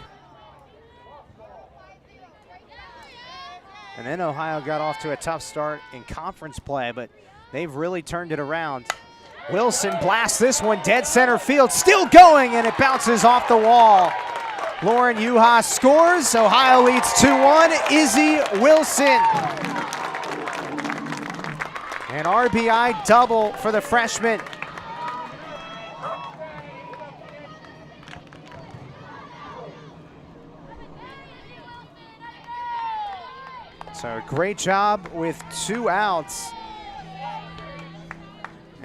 Speaker 3: And then Ohio got off to a tough start in conference play, but they've really turned it around. Wilson blasts this one dead center field, still going, and it bounces off the wall. Lauren Uhas scores. Ohio leads 2-1. Izzy Wilson. An RBI double for the freshman. So great job with 2 outs.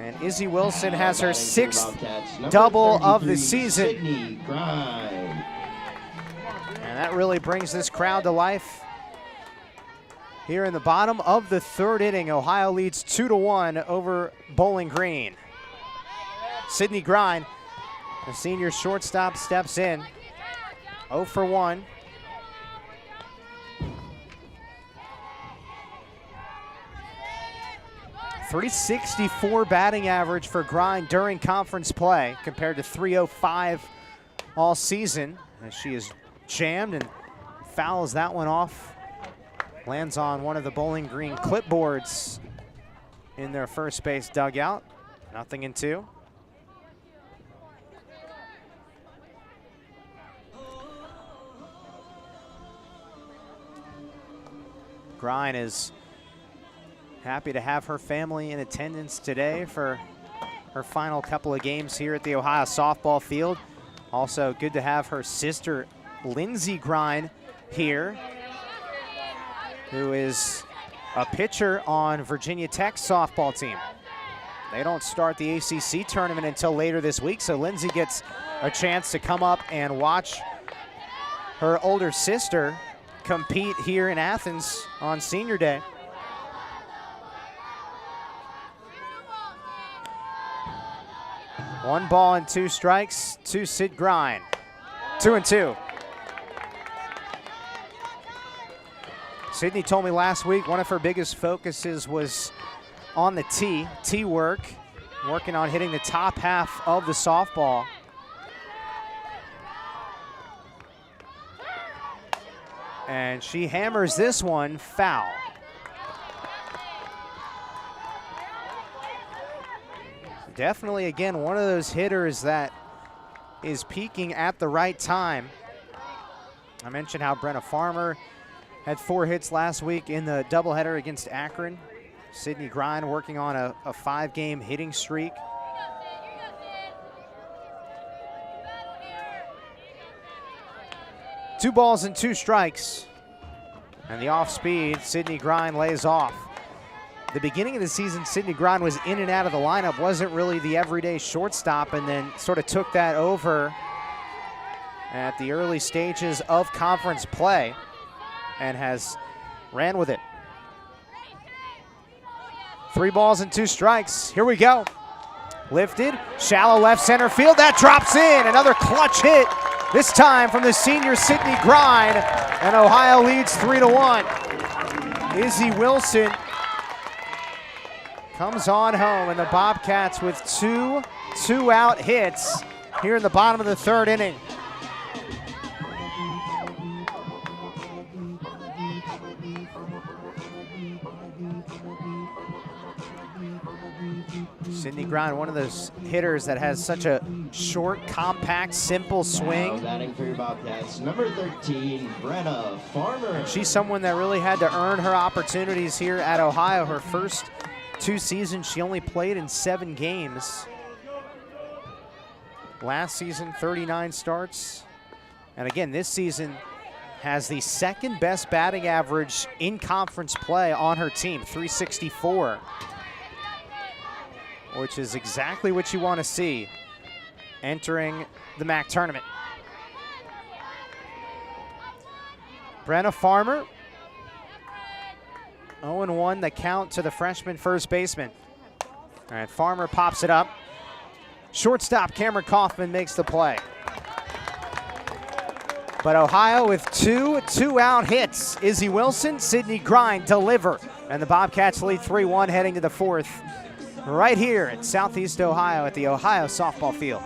Speaker 3: And Izzy Wilson has her
Speaker 1: Batting for the
Speaker 3: 6th
Speaker 1: Bobcats,
Speaker 3: double of the
Speaker 1: 33,
Speaker 3: season.
Speaker 1: Sydney Grind.
Speaker 3: And that really brings this crowd to life. Here in the bottom of the 3rd inning, Ohio leads 2-1 over Bowling Green. Sydney Grind, the senior shortstop, steps in. 0 for 1. .364 batting average for Grind during conference play compared to .305 all season. As she is jammed and fouls that one off. Lands on one of the Bowling Green clipboards in their first base dugout. 0-2. Grind is happy to have her family in attendance today for her final couple of games here at the Ohio softball field. Also good to have her sister, Lindsay Grind, here, who is a pitcher on Virginia Tech's softball team. They don't start the ACC tournament until later this week, so Lindsay gets a chance to come up and watch her older sister compete here in Athens on Senior Day. One ball and 2 strikes to Sid Grind. 2-2. Sydney told me last week one of her biggest focuses was on the tee work, working on hitting the top half of the softball. And she hammers this one foul. Definitely, again, one of those hitters that is peaking at the right time. I mentioned how Brenna Farmer had 4 hits last week in the doubleheader against Akron. Sydney Grind working on a 5-game hitting streak. Two balls and 2 strikes. And the off speed, Sydney Grind lays off. The beginning of the season, Sydney Grind was in and out of the lineup, wasn't really the everyday shortstop, and then sort of took that over at the early stages of conference play and has ran with it. 3 balls and 2 strikes. Here we go. Lifted, shallow left center field. That drops in. Another clutch hit, this time from the senior Sydney Grind, and Ohio leads 3-1. Izzy Wilson comes on home, and the Bobcats with 2 two-out hits here in the bottom of the 3rd inning. Sydney Grind, one of those hitters that has such a short, compact, simple swing.
Speaker 1: Now batting for your Bobcats, number 13, Brenna Farmer.
Speaker 3: And she's someone that really had to earn her opportunities here at Ohio. Her first 2 seasons, she only played in 7 games. Last season, 39 starts. And again, this season has the 2nd best batting average in conference play on her team, .364. Which is exactly what you want to see entering the MAC tournament. Brenna Farmer, 0-1 the count to the freshman first baseman. All right, Farmer pops it up. Shortstop Cameron Kaufman makes the play. But Ohio with 2 two-out hits. Izzy Wilson, Sydney Grind deliver. And the Bobcats lead 3-1 heading to the 4th. Right here in Southeast Ohio at the Ohio softball field.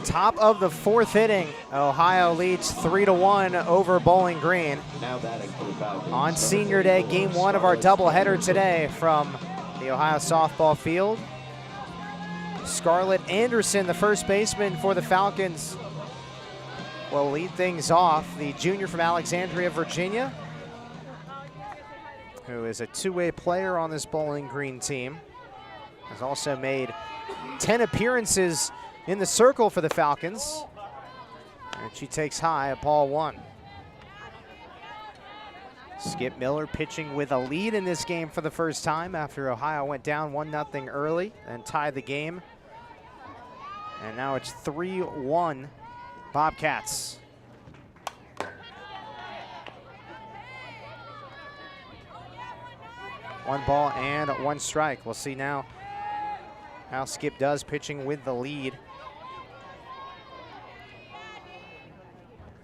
Speaker 3: Top of the fourth inning, Ohio leads 3-1 over Bowling Green.
Speaker 1: Now batting for the Falcons.
Speaker 3: On Senior Day, game one of our doubleheader today from the Ohio softball field. Scarlett Anderson, the first baseman for the Falcons, will lead things off. The junior from Alexandria, Virginia, who is a two-way player on this Bowling Green team, has also made 10 appearances in the circle for the Falcons. And she takes high at ball one. Skip Miller pitching with a lead in this game for the first time after Ohio went down 1-0 early and tied the game. And now it's 3-1 Bobcats. One ball and one strike. We'll see now how Skip does pitching with the lead.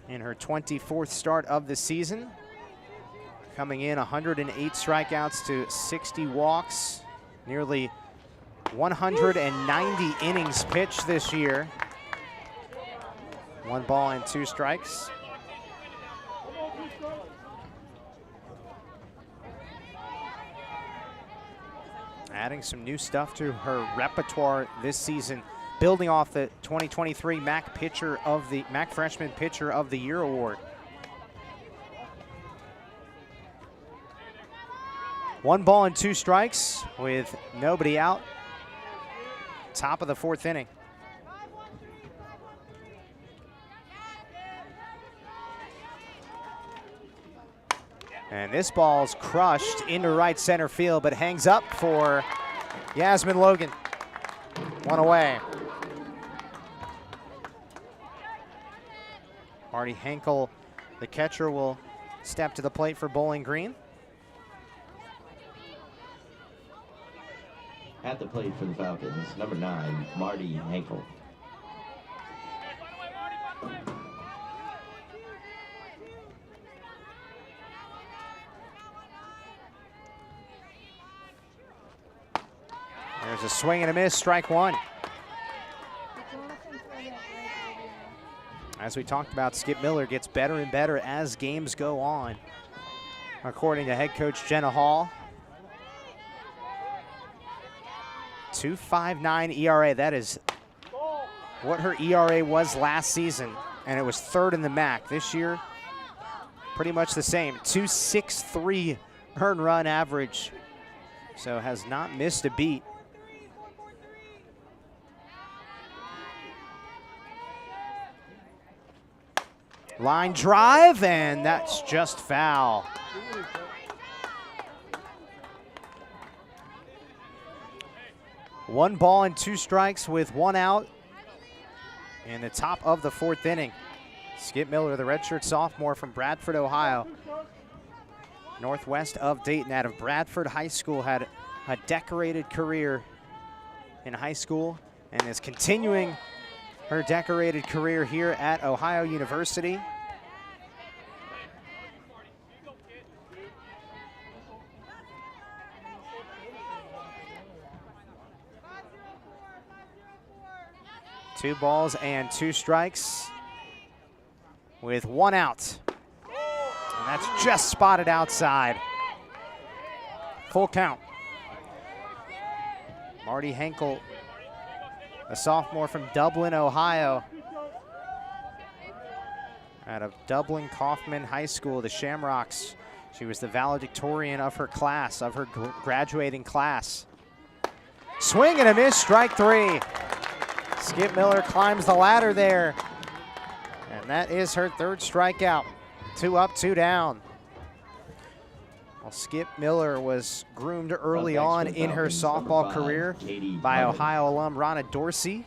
Speaker 3: In her 24th start of the season, coming in 108 strikeouts to 60 walks, nearly 190 innings pitched this year. One ball and two strikes. Adding some new stuff to her repertoire this season, building off the 2023 MAC Freshman Pitcher of the Year award. One ball and two strikes with nobody out. Top of the fourth inning. And this ball's crushed into right center field, but hangs up for Yasmin Logan. One away. Marty Henkel, the catcher, will step to the plate for Bowling Green.
Speaker 1: At the plate for the Falcons, number 9, Marty Henkel.
Speaker 3: There's a swing and a miss, strike one. As we talked about, Skip Miller gets better and better as games go on, according to head coach Jenna Hall. 2.59 ERA, that is what her ERA was last season, and it was third in the MAC. This year, pretty much the same, 2.63 earned run average, so has not missed a beat. Line drive, and that's just foul. One ball and two strikes with one out in the top of the fourth inning. Skip Miller, the redshirt sophomore from Bradford, Ohio, northwest of Dayton, out of Bradford High School, had a decorated career in high school and is continuing her decorated career here at Ohio University. Two balls and two strikes with one out. And that's just spotted outside. Full count. Marty Henkel, a sophomore from Dublin, Ohio, out of Dublin Kaufman High School, the Shamrocks. She was the valedictorian of her class, of her graduating class. Swing and a miss, strike three. Skip Miller climbs the ladder there, and that is her third strikeout. 2 up, 2 down. Well, Skip Miller was groomed early on in her softball career by Ohio alum Ronna Dorsey,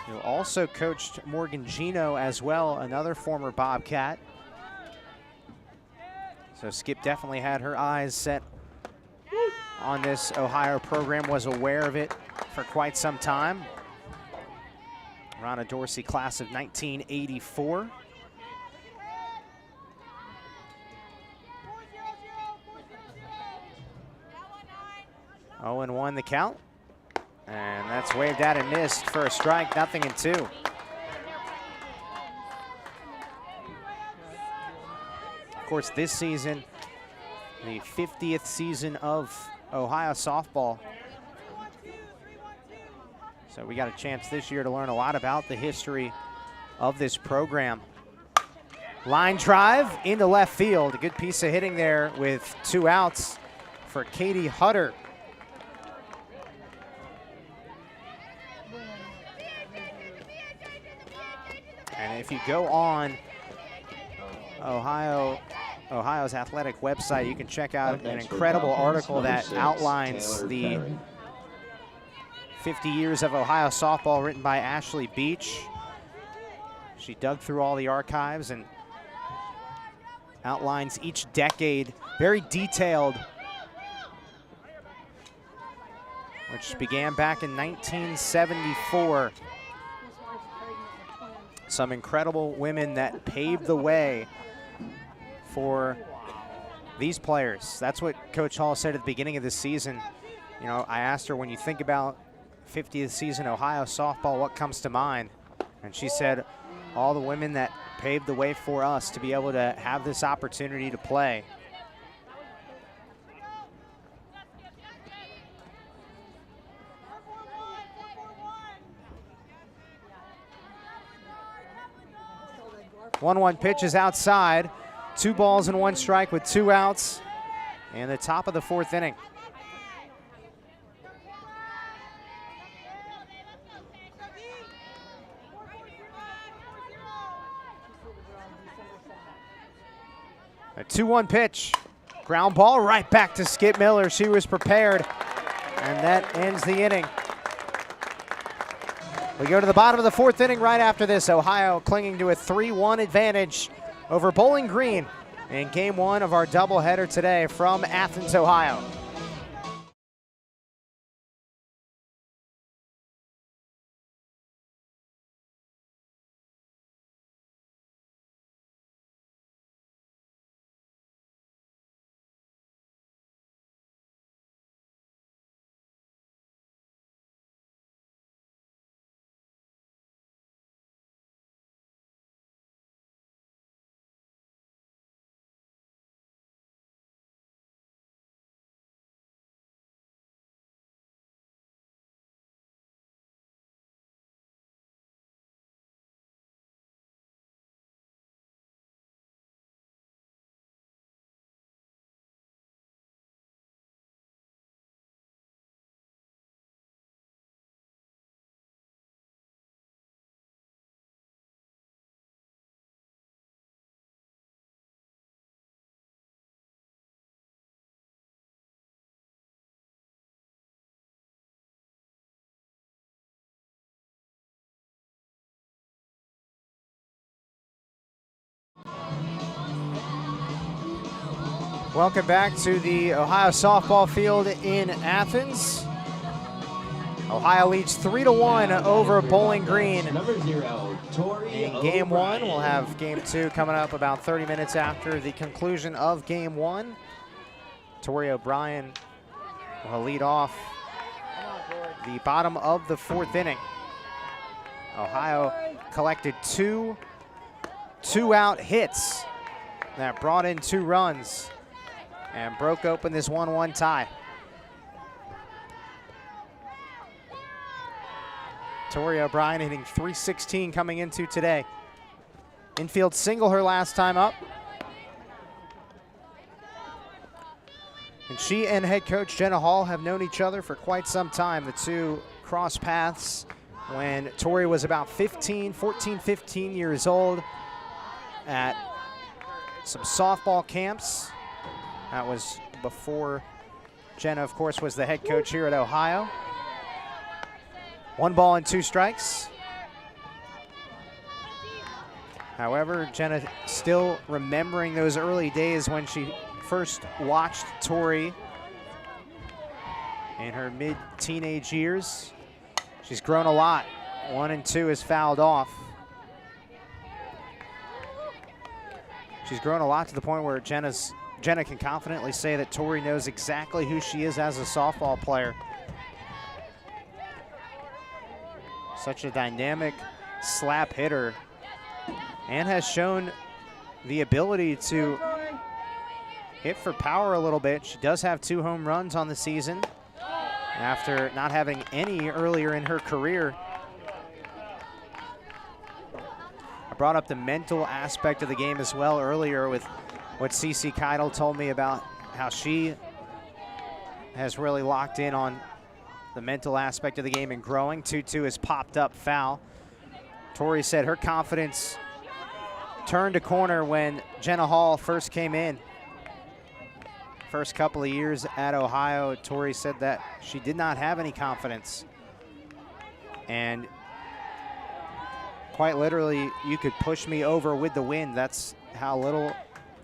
Speaker 3: who also coached Morgan Gino as well, another former Bobcat. So Skip definitely had her eyes set on this Ohio program, was aware of it for quite some time. Ronna Dorsey, class of 1984. Oh, 0-1 the count. And that's waved at and missed for a strike, 0-2. course, this season, the 50th season of Ohio softball. So we got a chance this year to learn a lot about the history of this program. Line drive into left field. A good piece of hitting there with 2 outs for Katie Hutter. And if you go on Ohio's athletic website, you can check out an incredible article that outlines the 50 years of Ohio softball, written by Ashley Beach. She dug through all the archives and outlines each decade, very detailed, which began back in 1974. Some incredible women that paved the way for these players. That's what Coach Hall said at the beginning of this season. You know, I asked her, when you think about 50th season Ohio softball, what comes to mind? And she said, all the women that paved the way for us to be able to have this opportunity to play. One pitch is outside. 2 balls and 1 strike with 2 outs in the top of the 4th inning. A 2-1 pitch. Ground ball right back to Skip Miller. She was prepared, and that ends the inning. We go to the bottom of the 4th inning right after this. Ohio clinging to a 3-1 advantage over Bowling Green in game 1 of our doubleheader today from Athens, Ohio. Welcome back to the Ohio softball field in Athens. Ohio leads 3-1 over Bowling Green.
Speaker 1: Number 0, Tori
Speaker 3: In game 1,
Speaker 1: O'Brien.
Speaker 3: we'll have game 2 coming up about 30 minutes after the conclusion of game 1. Tori O'Brien will lead off the bottom of the 4th inning. Ohio collected 2 two-out hits that brought in 2 runs and broke open this 1-1 tie. Tori O'Brien hitting .316 coming into today. Infield single her last time up. And she and head coach Jenna Hall have known each other for quite some time. The two crossed paths when Tori was about 14, 15 years old at some softball camps. That was before Jenna, of course, was the head coach here at Ohio. 1 ball and 2 strikes. However, Jenna still remembering those early days when she first watched Tori in her mid-teenage years. She's grown a lot. 1 and 2 is fouled off. She's grown a lot to the point where Jenna can confidently say that Tori knows exactly who she is as a softball player. Such a dynamic slap hitter, and has shown the ability to hit for power a little bit. She does have 2 home runs on the season after not having any earlier in her career. I brought up the mental aspect of the game as well earlier with what CeCe Keidel told me about how she has really locked in on the mental aspect of the game and growing. 2-2 has popped up foul. Tori said her confidence turned a corner when Jenna Hall first came in. First couple of years at Ohio, Tori said that she did not have any confidence. And quite literally, you could push me over with the wind. That's how little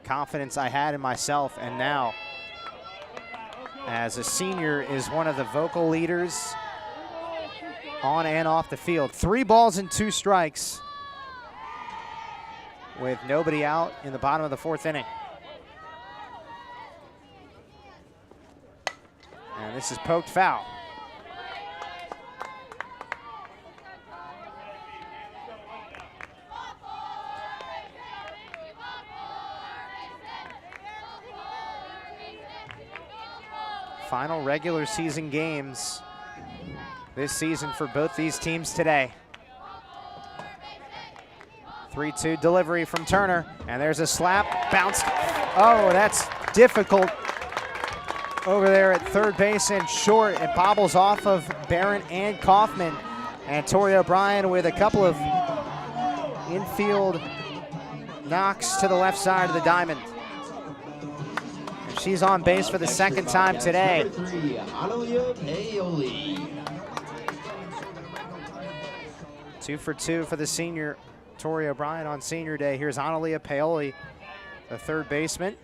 Speaker 3: confidence I had in myself. And now, as a senior, is one of the vocal leaders on and off the field. 3 balls and 2 strikes with nobody out in the bottom of the 4th inning. And this is poked foul. Final regular season games this season for both these teams today. 3-2 delivery from Turner, and there's a slap, bounced. Oh, that's difficult over there at third base and short. It bobbles off of Barron and Kaufman. And Tori O'Brien with a couple of infield knocks to the left side of the diamond. And she's on base for the 2nd time today.
Speaker 1: Number 3, Analia Paoli.
Speaker 3: 2 for 2 for the senior Tori O'Brien on senior day. Here's Analia Paoli, the 3rd baseman.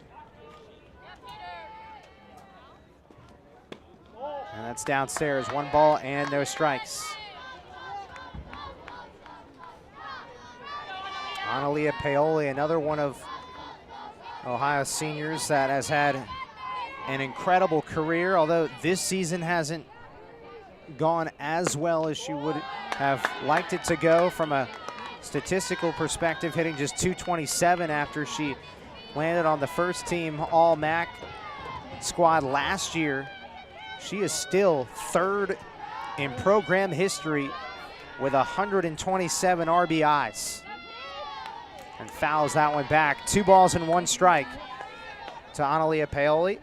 Speaker 3: And that's downstairs. 1 ball and no strikes. Analia Paoli, another one of Ohio seniors that has had an incredible career, although this season hasn't gone as well as she would have liked it to go from a statistical perspective, hitting just .227 after she landed on the first team All-MAC squad last year. She is still 3rd in program history with 127 RBIs. And fouls that one back. 2 balls and 1 strike to Analia Paoli.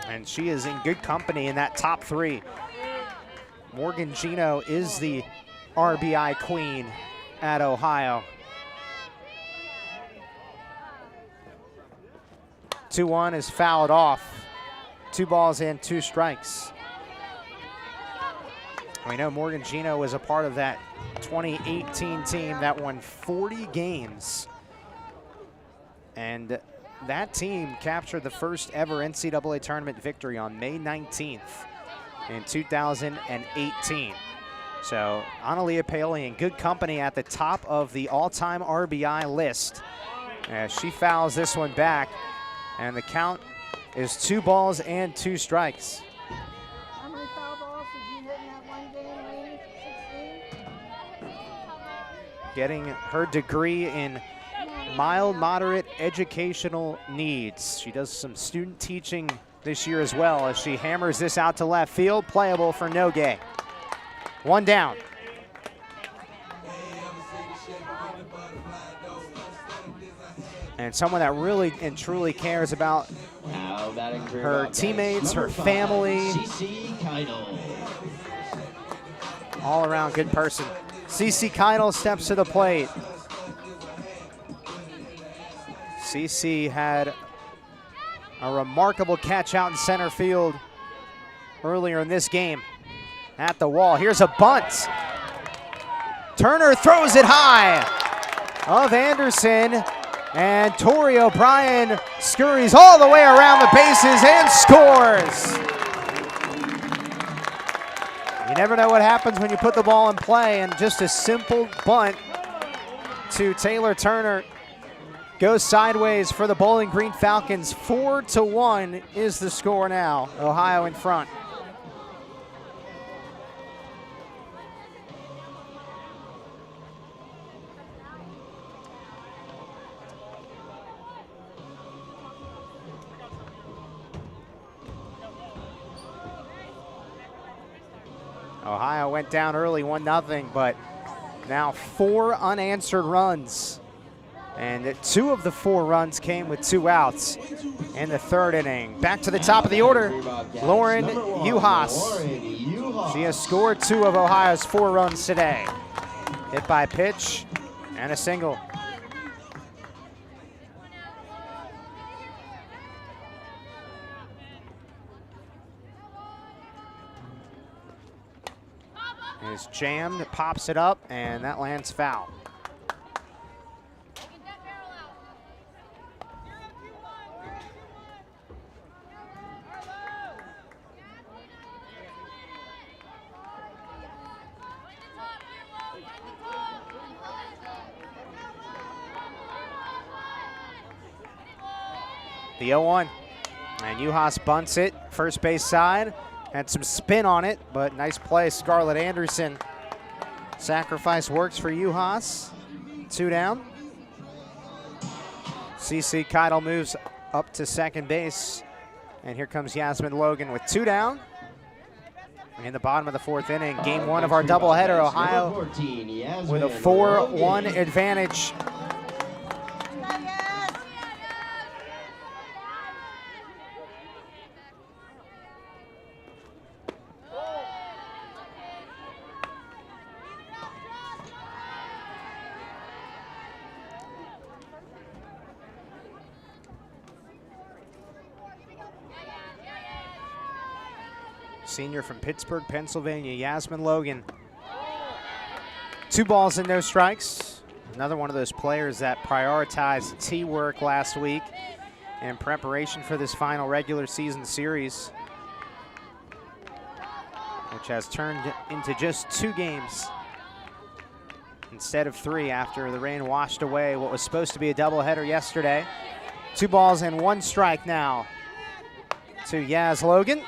Speaker 3: And she is in good company in that top 3. Morgan Gino is the RBI queen at Ohio. 2-1 is fouled off. 2 balls and 2 strikes. We know Morgan Gino was a part of that 2018 team that won 40 games. And that team captured the first ever NCAA tournament victory on May 19th in 2018. So Analia Paoli in good company at the top of the all-time RBI list as she fouls this one back, and the count is 2 balls and 2 strikes.
Speaker 2: How many foul balls did you hit in that one game, Lee? 16?
Speaker 3: Getting her degree in mild, moderate educational needs. She does some student teaching this year as well as she hammers this out to left field, playable for Nogue. 1 down. And someone that really and truly cares about her teammates, her family.
Speaker 1: CeCe Keidel.
Speaker 3: All around good person. CeCe Keidel steps to the plate. CeCe had a remarkable catch out in center field earlier in this game. At the wall, here's a bunt. Turner throws it high of Anderson, and Tori O'Brien scurries all the way around the bases and scores. You never know what happens when you put the ball in play, and just a simple bunt to Taylor Turner goes sideways for the Bowling Green Falcons. 4-1 is the score now. Ohio in front. Ohio went down early 1-0, but now 4 unanswered runs. And 2 of the 4 runs came with 2 outs in the 3rd inning. Back to the top of the order, Lauren Uhas. She has scored 2 of Ohio's 4 runs today. Hit by pitch and a single. Is jammed, pops it up, and that lands foul. The 0-1, and Uhas bunts it, first base side. Had some spin on it, but nice play, Scarlett Anderson. Sacrifice works for Uhas. 2 down. CC Keitel moves up to second base, and here comes Yasmin Logan with 2 down. In the bottom of the 4th inning, game 1 of our doubleheader, Ohio with a 4-1 advantage. Senior from Pittsburgh, Pennsylvania, Yasmin Logan. 2 balls and no strikes. Another one of those players that prioritized tee work last week in preparation for this final regular season series, which has turned into just 2 games instead of 3 after the rain washed away what was supposed to be a doubleheader yesterday. 2 balls and 1 strike now to Yas Logan,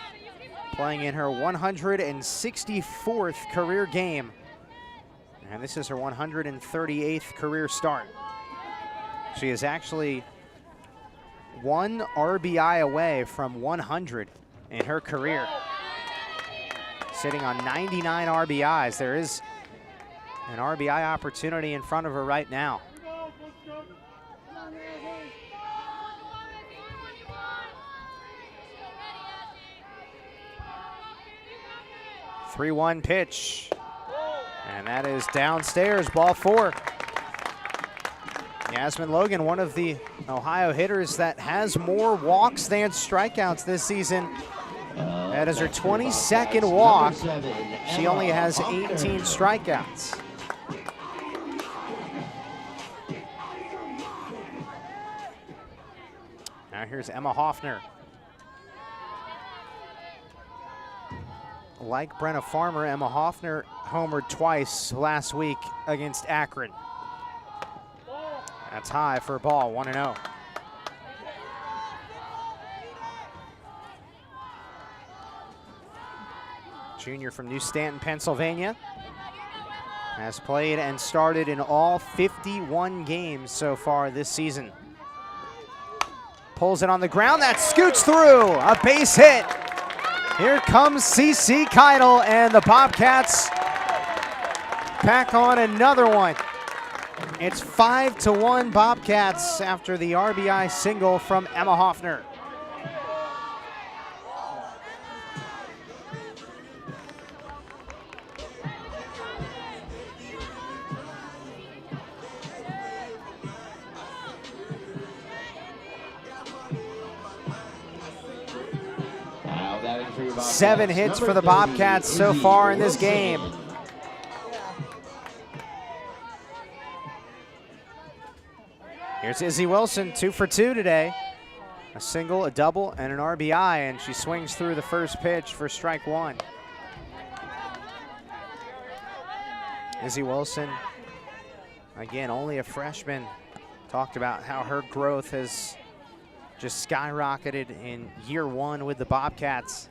Speaker 3: playing in her 164th career game. And this is her 138th career start. She is actually 1 RBI away from 100 in her career. Sitting on 99 RBIs. There is an RBI opportunity in front of her right now. 3-1 pitch, and that is downstairs, ball 4. Yasmin Logan, one of the Ohio hitters that has more walks than strikeouts this season. That is her 22nd walk. She only has 18 strikeouts. Now here's Emma Hoffner. Like Brenna Farmer, Emma Hoffner homered twice last week against Akron. That's high for a ball, 1-0. Junior from New Stanton, Pennsylvania, has played and started in all 51 games so far this season. Pulls it on the ground, that scoots through, a base hit. Here comes CC Keitel, and the Bobcats pack on another one. It's 5-1 Bobcats after the RBI single from Emma Hoffner. Seven hits for the Bobcats so far in this game. Here's Izzy Wilson, 2 for 2 today. A single, a double, and an RBI, and she swings through the first pitch for strike 1. Izzy Wilson, again, only a freshman. Talked about how her growth has just skyrocketed in year 1 with the Bobcats.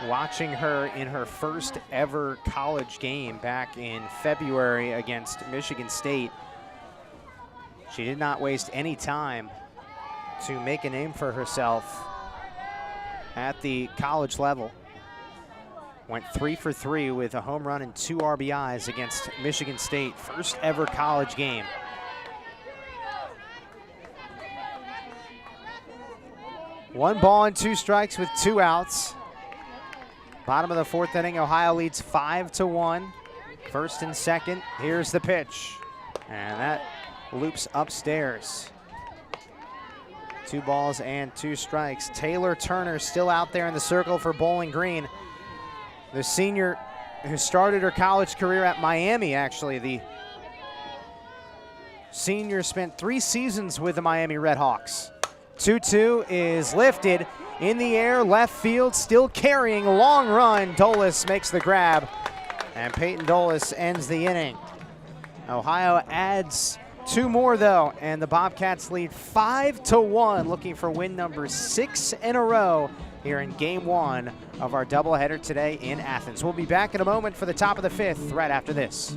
Speaker 3: Watching her in her first ever college game back in February against Michigan State, she did not waste any time to make a name for herself at the college level. Went 3 for 3 with a home run and 2 RBIs against Michigan State. First ever college game. One ball and 2 strikes with 2 outs. Bottom of the 4th inning, Ohio leads 5-1. First and second, here's the pitch. And that loops upstairs. 2 balls and 2 strikes. Taylor Turner still out there in the circle for Bowling Green. The senior who started her college career at Miami, actually. The senior spent 3 seasons with the Miami Redhawks. 2-2 is lifted in the air, left field, still carrying, long run. Dolis makes the grab, and Peyton Dolis ends the inning. Ohio adds 2 more though, and the Bobcats lead 5-1, looking for win number 6 in a row here in game 1 of our doubleheader today in Athens. We'll be back in a moment for the top of the 5th right after this.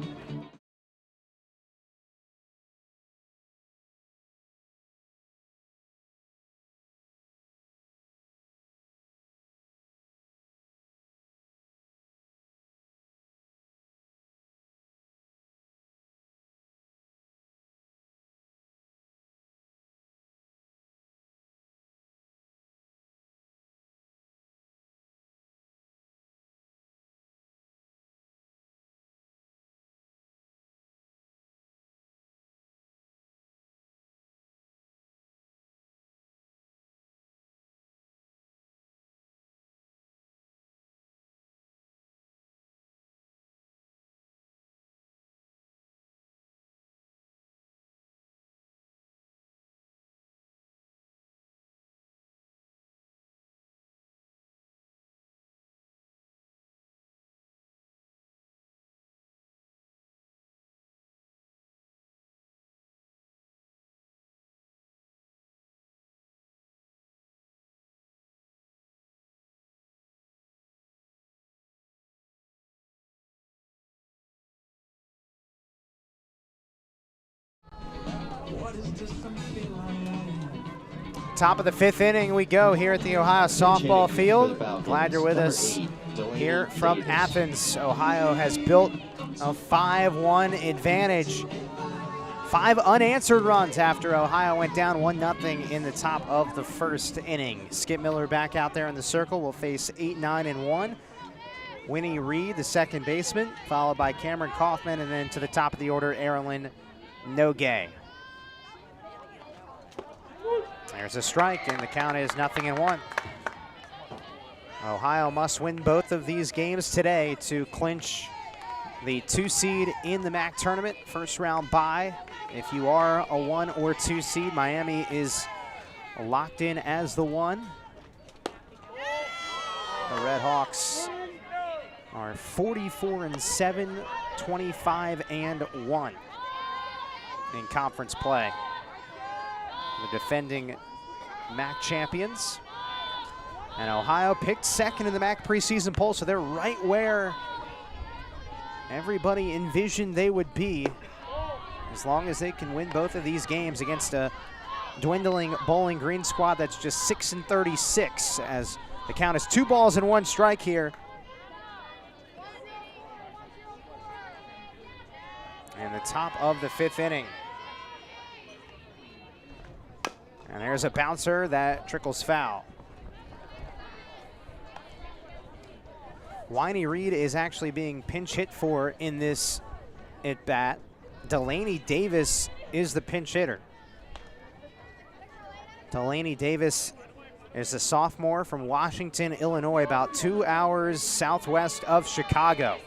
Speaker 3: Top of the 5th inning we go here at the Ohio softball field. Glad you're with us here from Athens. Ohio has built a 5-1 advantage. 5 unanswered runs after Ohio went down 1-0 in the top of the 1st inning. Skip Miller back out there in the circle will face 8, 9, and 1. Winnie Reed, the second baseman, followed by Cameron Kaufman, and then to the top of the order, Erilyn Nogay. There's a strike, and the count is 0-1. Ohio must win both of these games today to clinch the 2 seed in the MAC tournament. First round bye. If you are a 1 or 2 seed, Miami is locked in as the 1. The Redhawks are 44-7, 25-1 in conference play. The defending MAC champions. And Ohio picked 2nd in the MAC preseason poll, so they're right where everybody envisioned they would be, as long as they can win both of these games against a dwindling Bowling Green squad that's just 6-36, as the count is 2 balls and 1 strike here. And the top of the 5th inning. And there's a bouncer that trickles foul. Winnie Reed is actually being pinch hit for in this at-bat. Delaney Davis is the pinch hitter. Delaney Davis is a sophomore from Washington, Illinois, about 2 hours southwest of Chicago.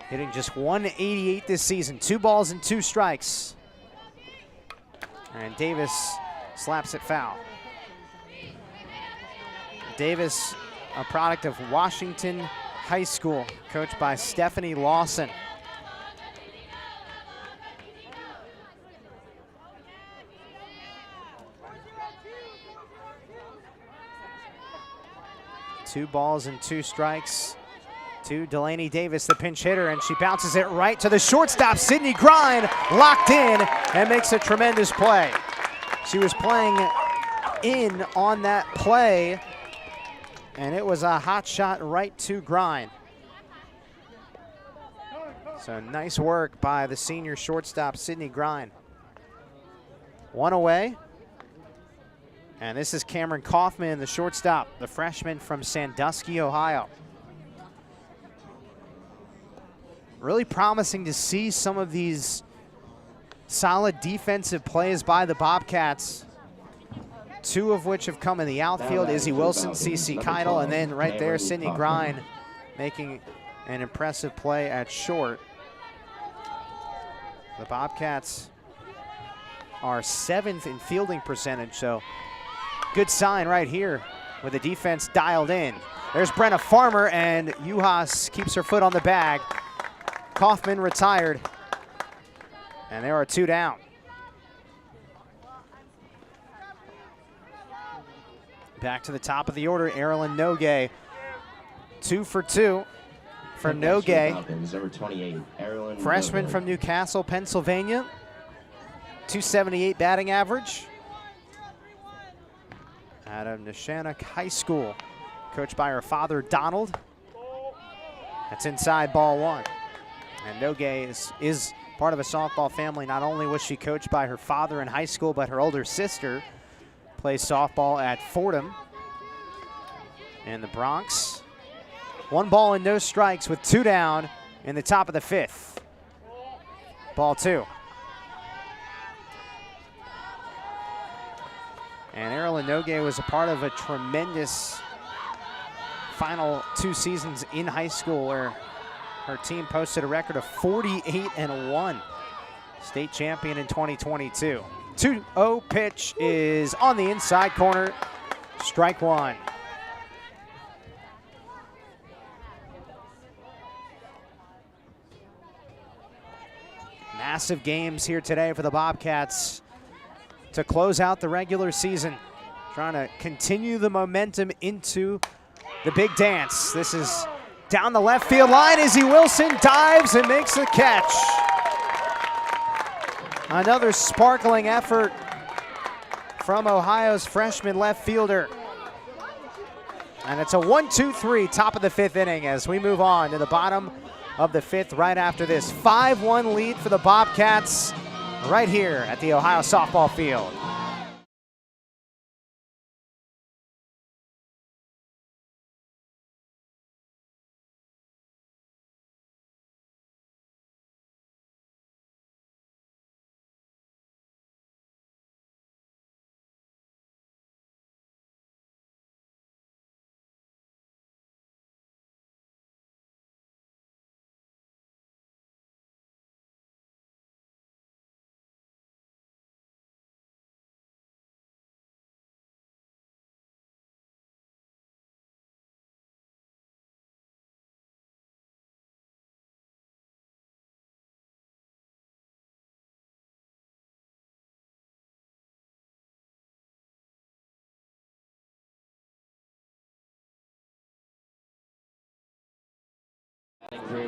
Speaker 3: Hitting just .188 this season. 2 balls and 2 strikes. And Davis slaps it foul. Davis, a product of Washington High School, coached by Stephanie Lawson. Two balls and 2 strikes to Delaney Davis, the pinch hitter, and she bounces it right to the shortstop, Sydney Grind, locked in and makes a tremendous play. She was playing in on that play and it was a hot shot right to Grind. So nice work by the senior shortstop, Sydney Grind. One away. And this is Cameron Kaufman, the shortstop, the freshman from Sandusky, Ohio. Really promising to see some of these solid defensive plays by the Bobcats, two of which have come in the outfield. Izzy Wilson, CC Keitel, and then right there, Sydney Grind making an impressive play at short. The Bobcats are 7th in fielding percentage, so good sign right here with the defense dialed in. There's Brenna Farmer, and Juhas keeps her foot on the bag. Kaufman retired, and there are 2 down. Back to the top of the order, Erilyn Nogue. 2 for 2 for Nogue.
Speaker 1: Number 28, Erilyn
Speaker 3: Freshman
Speaker 1: Nogue.
Speaker 3: from Newcastle, Pennsylvania. 278 batting average. Out of Neshannock High School, coached by her father, Donald. That's inside, ball 1. And Nogue is part of a softball family. Not only was she coached by her father in high school, but her older sister plays softball at Fordham in the Bronx. 1 ball and no strikes with 2 down in the top of the 5th. Ball 2. And Erilyn Nogue was a part of a tremendous final 2 seasons in high school where her team posted a record of 48-1. State champion in 2022. 2-0 pitch is on the inside corner. Strike 1. Massive games here today for the Bobcats to close out the regular season. Trying to continue the momentum into the big dance. This is down the left field line. Izzy Wilson dives and makes the catch. Another sparkling effort from Ohio's freshman left fielder. And it's a 1-2-3, top of the 5th inning as we move on to the bottom of the 5th right after this. 5-1 lead for the Bobcats right here at the Ohio softball field.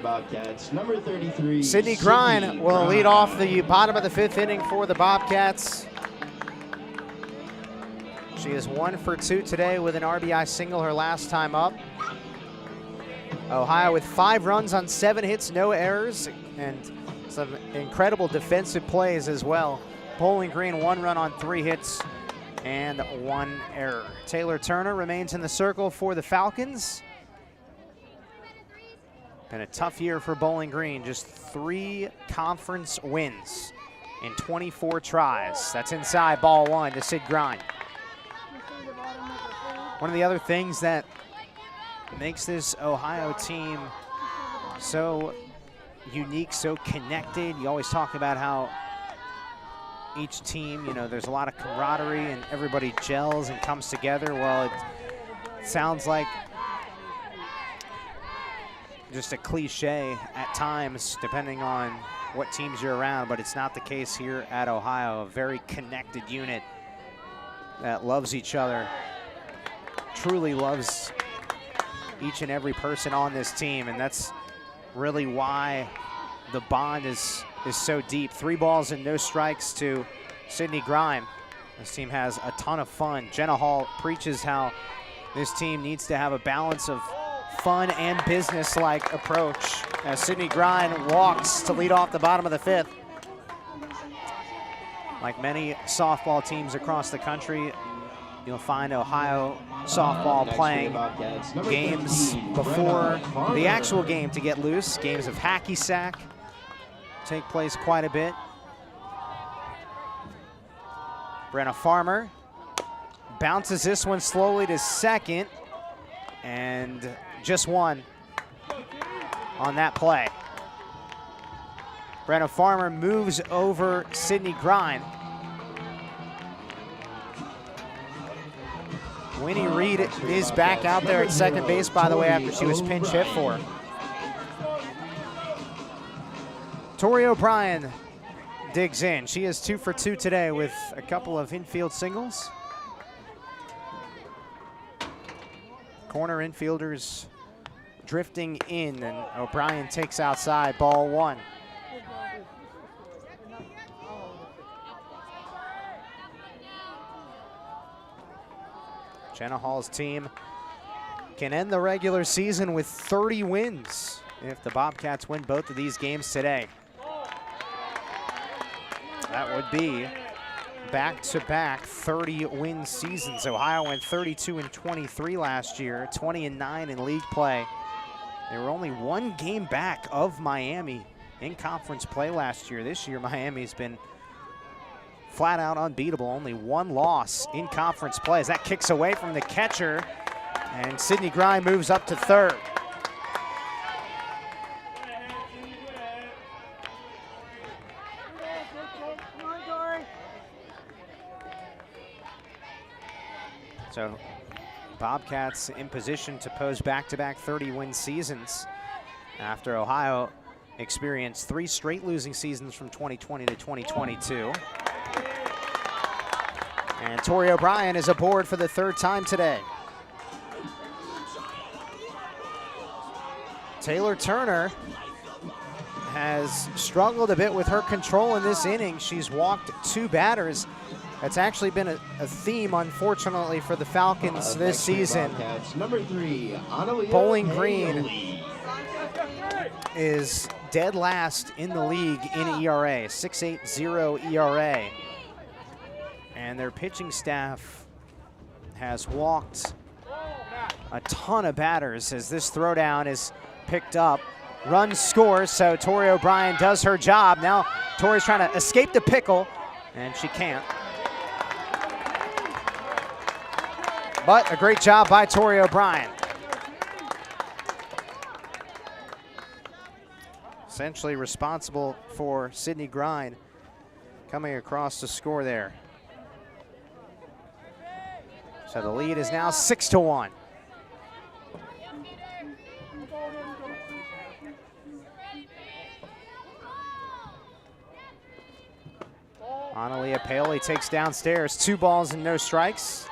Speaker 1: Bobcats, number 33.
Speaker 3: Sydney Grind will lead off the bottom of the 5th inning for the Bobcats. She is 1 for 2 today with an RBI single her last time up. Ohio with 5 runs on 7 hits, no errors, and some incredible defensive plays as well. Bowling Green 1 run on 3 hits and 1 error. Taylor Turner remains in the circle for the Falcons. Been a tough year for Bowling Green, just 3 conference wins in 24 tries. That's inside, ball 1 to Sid Grind. One of the other things that makes this Ohio team so unique, so connected, you always talk about how each team, you know, there's a lot of camaraderie and everybody gels and comes together. Well, it sounds like just a cliche at times, depending on what teams you're around, but it's not the case here at Ohio. A very connected unit that loves each other, truly loves each and every person on this team, and that's really why the bond is so deep. 3 balls and no strikes to Sydney Grind. This team has a ton of fun. Jenna Hall preaches how this team needs to have a balance of fun and business-like approach as Sydney Grind walks to lead off the bottom of the 5th. Like many softball teams across the country, you'll find Ohio softball playing games before the actual game to get loose. Games of hacky sack take place quite a bit. Brenna Farmer bounces this one slowly to second, and just one on that play. Brenna Farmer moves over Sydney Grind. Winnie Reed is back out there at second base, by the way, after she was pinch hit for. Tori O'Brien digs in. She is 2 for 2 today with a couple of infield singles. Corner infielders drifting in, and O'Brien takes outside, ball 1. Jenna Hall's team can end the regular season with 30 wins if the Bobcats win both of these games today. That would be back-to-back 30-win seasons. Ohio went 32-23 last year, 20-9 in league play. They were only 1 game back of Miami in conference play last year. This year, Miami's been flat out unbeatable. Only 1 loss in conference play as that kicks away from the catcher, and Sydney Grind moves up to third. So Bobcats in position to pose back-to-back 30-win seasons after Ohio experienced 3 straight losing seasons from 2020 to 2022. And Tori O'Brien is aboard for the 3rd time today. Taylor Turner has struggled a bit with her control in this inning. She's walked 2 batters. That's actually been a theme, unfortunately, for the Falcons this season.
Speaker 1: Number 3,
Speaker 3: Bowling Green is dead last in the league in ERA, 6.80 ERA. And their pitching staff has walked a ton of batters as this throwdown is picked up. Run scores, so Tori O'Brien does her job. Now Tori's trying to escape the pickle, and she can't. But a great job by Tori O'Brien. Essentially responsible for Sydney Grind coming across to score there. So the lead is now 6-1. Analia Paoli takes downstairs, 2 balls and no strikes.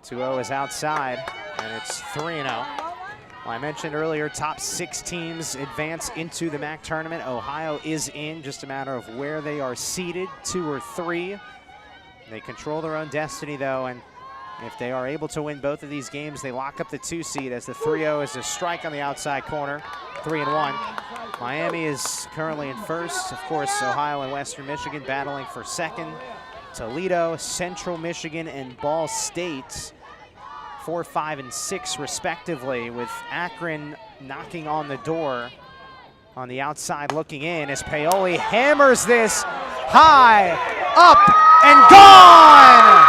Speaker 3: Two-0 is outside, and it's 3-0. Well, I mentioned earlier, top 6 teams advance into the MAC tournament. Ohio is in, just a matter of where they are seated, 2 or 3. They control their own destiny, though, and if they are able to win both of these games, they lock up the 2 seed as the 3-0 is a strike on the outside corner, 3-1. Miami is currently in first. Of course, Ohio and Western Michigan battling for second. Toledo, Central Michigan, and Ball State 4, 5, and 6 respectively, with Akron knocking on the door on the outside looking in as Paoli hammers this high, up, and gone!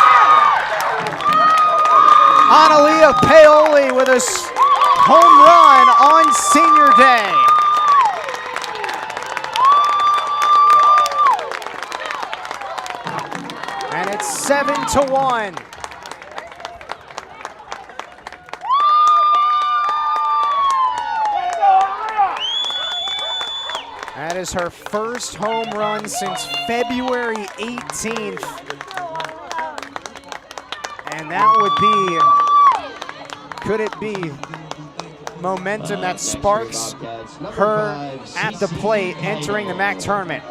Speaker 3: Analia Paoli with a home run on senior day. And it's 7-1. That is her first home run since February 18th. And that would be, could it be momentum that sparks her at the plate entering the MAC tournament.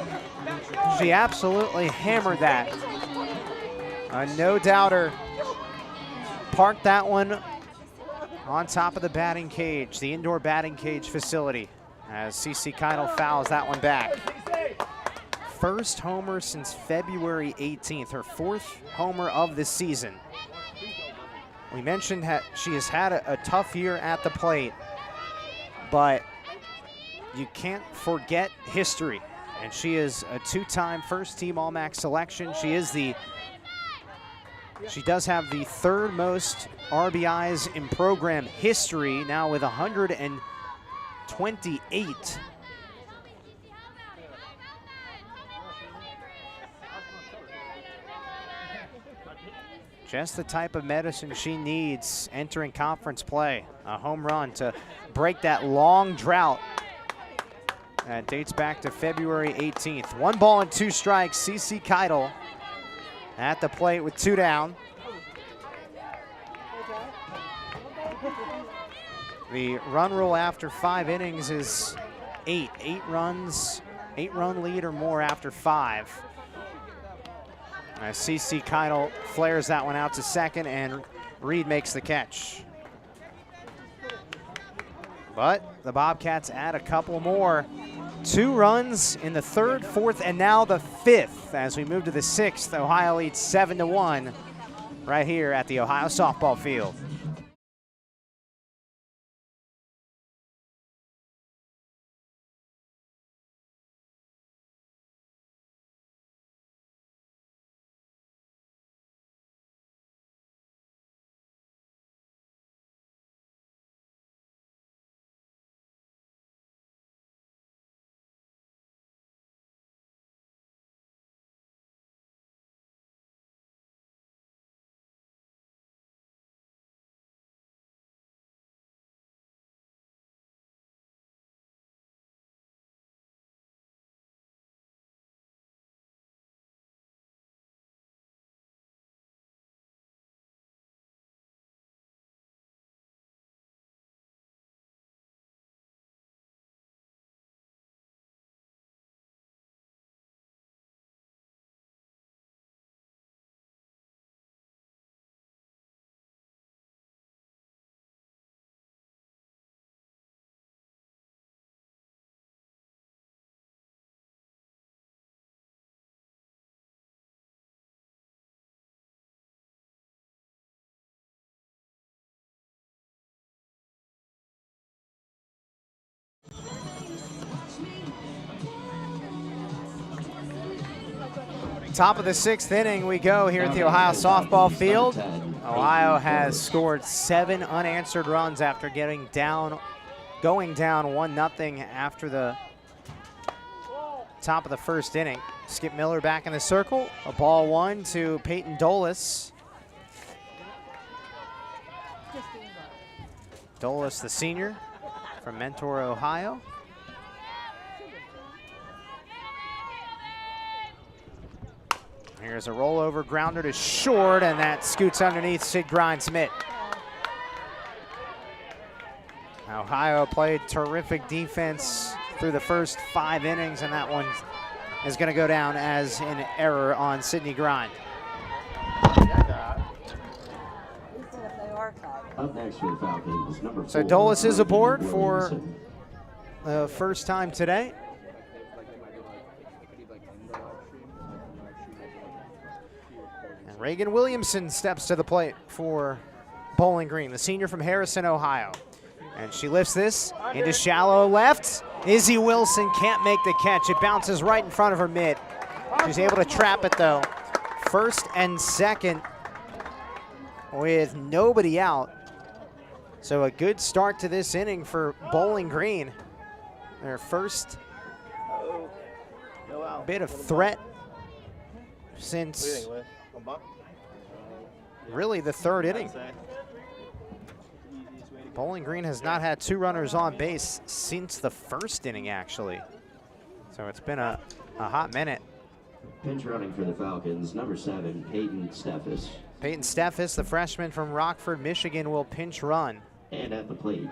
Speaker 3: She absolutely hammered that. A no-doubter. Parked that one on top of the batting cage, the indoor batting cage facility, as CC Keitel fouls that one back. First homer since February 18th, her 4th homer of the season. We mentioned that she has had a tough year at the plate, but you can't forget history. And she is a 2-time first-team All-MAC selection. She does have the 3rd most RBIs in program history, now with 128. Just the type of medicine she needs entering conference play. A home run to break that long drought that dates back to February 18th. 1 ball and 2 strikes. CC Keitel at the plate with 2 down. The run rule after 5 innings is 8. 8 runs, 8-run lead or more after 5. As CC Keitel flares that one out to second, and Reed makes the catch. But the Bobcats add a couple more. 2 runs in the 3rd, 4th, and now the 5th. As we move to the 6th, Ohio leads 7-1 right here at the Ohio softball field. Top of the 6th inning we go here at the Ohio softball field. Ohio has scored 7 unanswered runs after going down 1-0 after the top of the 1st inning. Skip Miller back in the circle. A ball 1 to Peyton Dolis. Dolis, the senior from Mentor, Ohio. Here's a rollover grounder to short, and that scoots underneath Sid Grind's mitt. Ohio played terrific defense through the first 5 innings, and that one is going to go down as an error on Sidney Grind.
Speaker 1: Up next for the Falcons, number 4.
Speaker 3: So Dolis is aboard for the first time today. Reagan Williamson steps to the plate for Bowling Green, the senior from Harrison, Ohio. And she lifts this into shallow left. Izzy Wilson can't make the catch. It bounces right in front of her mitt. She's able to trap it though. 1st and 2nd with nobody out. So a good start to this inning for Bowling Green. Their first bit of threat since really the 3rd inning. Bowling Green has not had 2 runners on base since the 1st inning, actually. So it's been a hot minute.
Speaker 1: Pinch running for the Falcons, number 7, Peyton Steffes.
Speaker 3: Peyton Steffes, the freshman from Rockford, Michigan, will pinch run.
Speaker 1: And at the plate,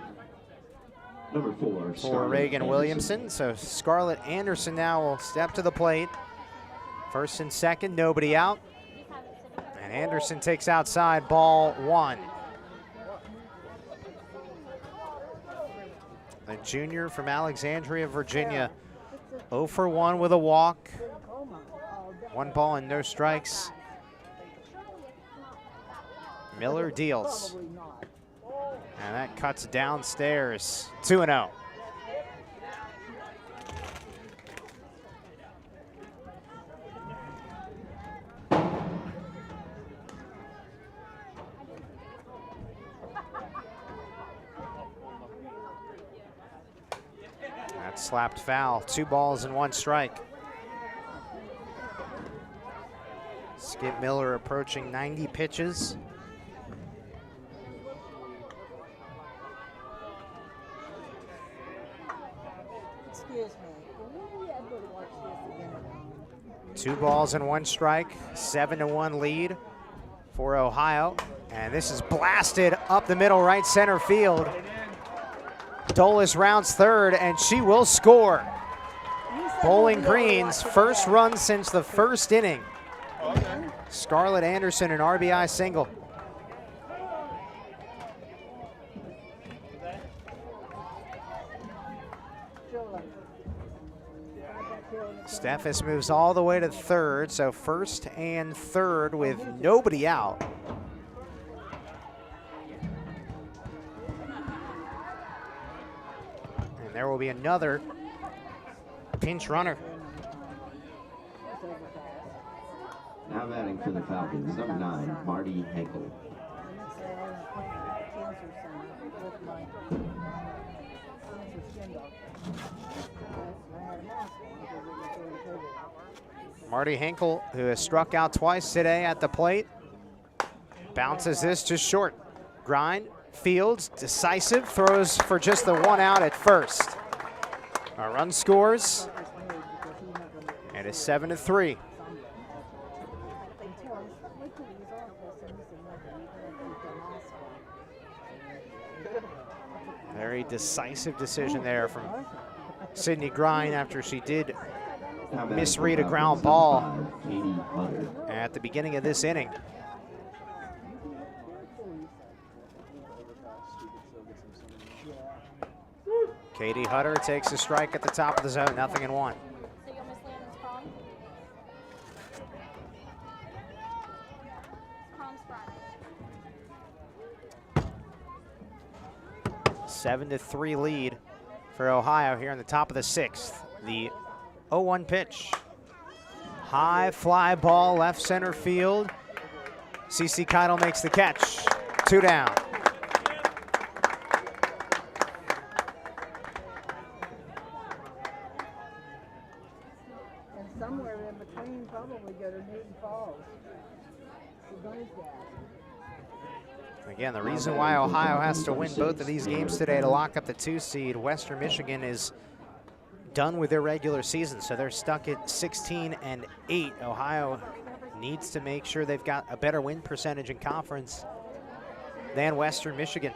Speaker 1: Number 4,
Speaker 3: for
Speaker 1: Scarlett
Speaker 3: Reagan
Speaker 1: Anderson.
Speaker 3: Williamson. So Scarlett Anderson now will step to the plate. First and second, nobody out. And Anderson takes outside, ball 1. A junior from Alexandria, Virginia. 0 for 1 with a walk. 1 ball and no strikes. Miller deals. And that cuts downstairs. 2-0. That slapped foul. 2 balls and 1 strike. Skip Miller approaching 90 pitches.
Speaker 2: Excuse me. Maybe I'd go to watch this again.
Speaker 3: 2 balls and 1 strike. 7-1 lead for Ohio. And this is blasted up the middle, right center field. Dolis rounds third, and she will score. Bowling Green's first run since the first inning. Scarlett Anderson, an RBI single. Steffes moves all the way to third, so first and third with nobody out. And there will be another pinch runner.
Speaker 1: Now batting for the Falcons, number 9, Marty Henkel.
Speaker 3: Marty Henkel, who has struck out twice today at the plate, bounces this to short. Grind, fields, decisive, throws for just the 1 out at first. A run scores, and it's 7-3. Very decisive decision there from Sydney Grind after she did misread a ground ball at the beginning of this inning. Katie Hutter takes a strike at the top of the zone, 0-1.
Speaker 4: So you'll miss Landon's prom? Prom's Friday.
Speaker 3: 7-3 lead for Ohio here in the top of the 6th. The 0-1 pitch. High fly ball, left center field. CeCe Keitel makes the catch. 2 down.
Speaker 2: And somewhere in between probably go to Newton Falls. See those guys.
Speaker 3: Again, the reason why Ohio has to win both of these games today to lock up the 2 seed, Western Michigan is done with their regular season, so they're stuck at 16-8. Ohio needs to make sure they've got a better win percentage in conference than Western Michigan.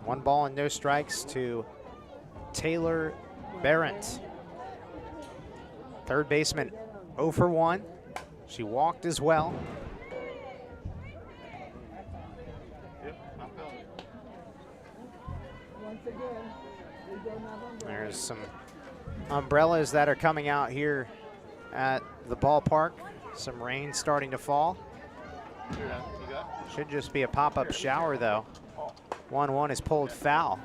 Speaker 3: One ball and no strikes to Taylor Barrett. Third baseman, 0 for 1. She walked as well. There's some umbrellas that are coming out here at the ballpark. Some rain starting to fall. Should just be a pop-up shower though. 1-1 is pulled foul.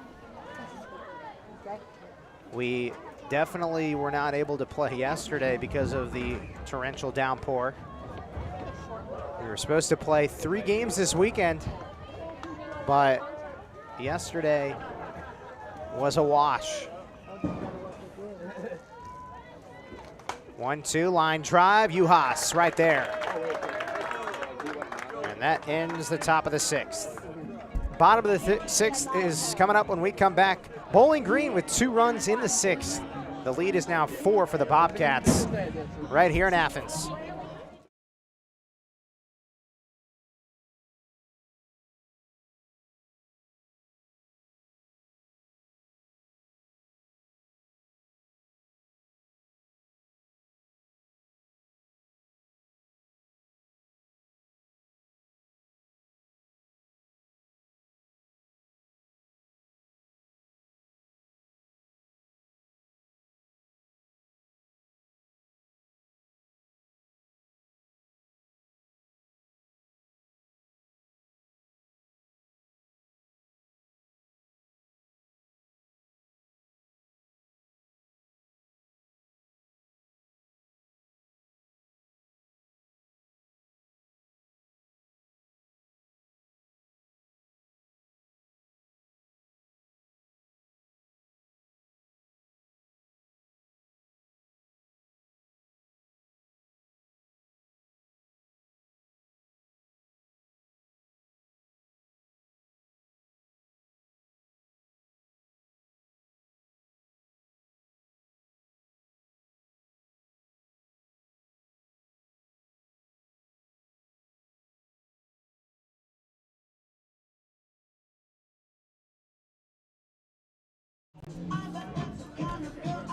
Speaker 3: We definitely were not able to play yesterday because of the torrential downpour. We were supposed to play 3 games this weekend, but yesterday was a wash. 1-2, line drive, Uhas right there. And that ends the top of the 6th. Bottom of the 6th is coming up when we come back. Bowling Green with 2 runs in the 6th. The lead is now 4 for the Bobcats right here in Athens.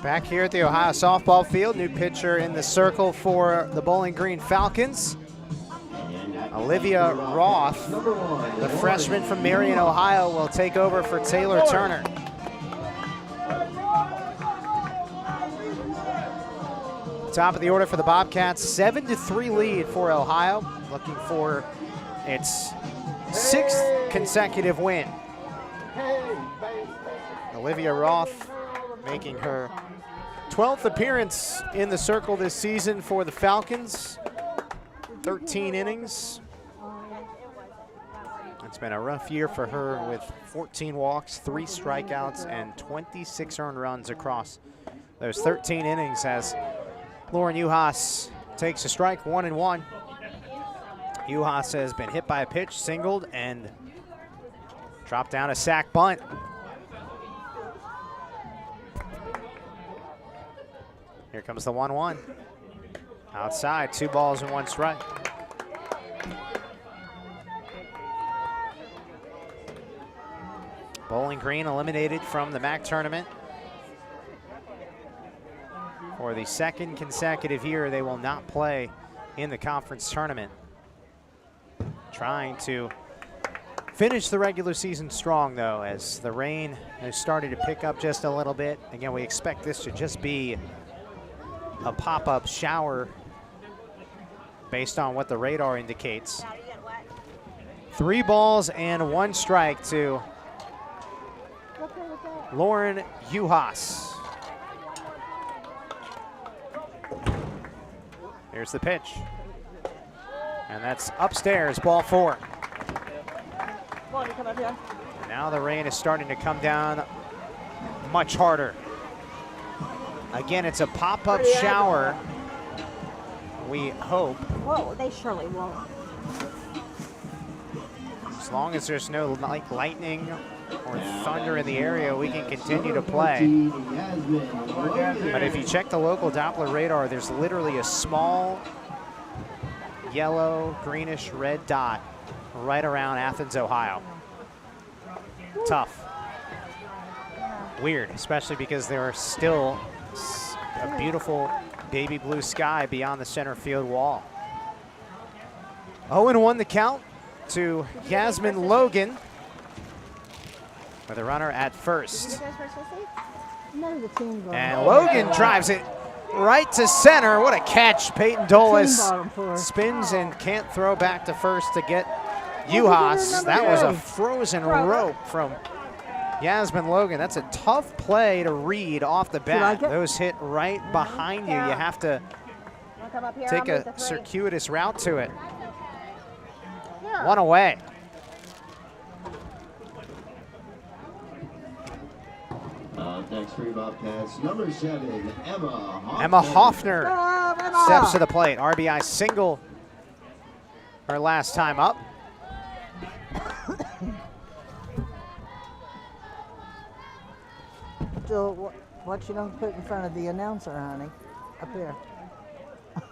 Speaker 3: Back here at the Ohio softball field, new pitcher in the circle for the Bowling Green Falcons. Olivia Roth, the freshman from Marion, Ohio, will take over for Taylor Turner. Top of the order for the Bobcats, 7-3 lead for Ohio, looking for its 6th consecutive win. Olivia Roth making her 12th appearance in the circle this season for the Falcons. 13 innings. It's been a rough year for her with 14 walks, 3 strikeouts, and 26 earned runs across those 13 innings as Lauren Uhas takes a strike, 1-1. Uhas has been hit by a pitch, singled, and dropped down a sac bunt. Here comes the 1-1. Outside, 2 balls and 1 strike. Bowling Green eliminated from the MAC tournament. For the 2nd consecutive year, they will not play in the conference tournament. Trying to finish the regular season strong, though, as the rain has started to pick up just a little bit. Again, we expect this to just be a pop-up shower based on what the radar indicates. 3 balls and 1 strike to Lauren Uhas. Here's the pitch. And that's upstairs, ball 4. Now the rain is starting to come down much harder. Again, it's a pop-up shower. We hope.
Speaker 2: Whoa, they surely won't.
Speaker 3: As long as there's no lightning or thunder in the area, we can continue to play. But if you check the local Doppler radar, there's literally a small yellow, greenish, red dot right around Athens, Ohio. Tough. Weird, especially because there are still a beautiful baby blue sky beyond the center field wall. 0-1 the count to Yasmin Logan with a runner at first.
Speaker 2: None of the teams are.
Speaker 3: And Logan drives it right to center. What a catch. Peyton Dolis spins and can't throw back to first to get Uhas. That was a frozen rope from Yasmin Logan. That's a tough play to read off the bat. Those hit right behind you. You have to take a circuitous route to it. 1 away.
Speaker 1: Next for your Bobcats, number 7, Emma Hoffner.
Speaker 3: Emma Hoffner steps to the plate. RBI single her last time up.
Speaker 2: Jill, what you don't put in front of the announcer, honey? Up here.
Speaker 4: Oh,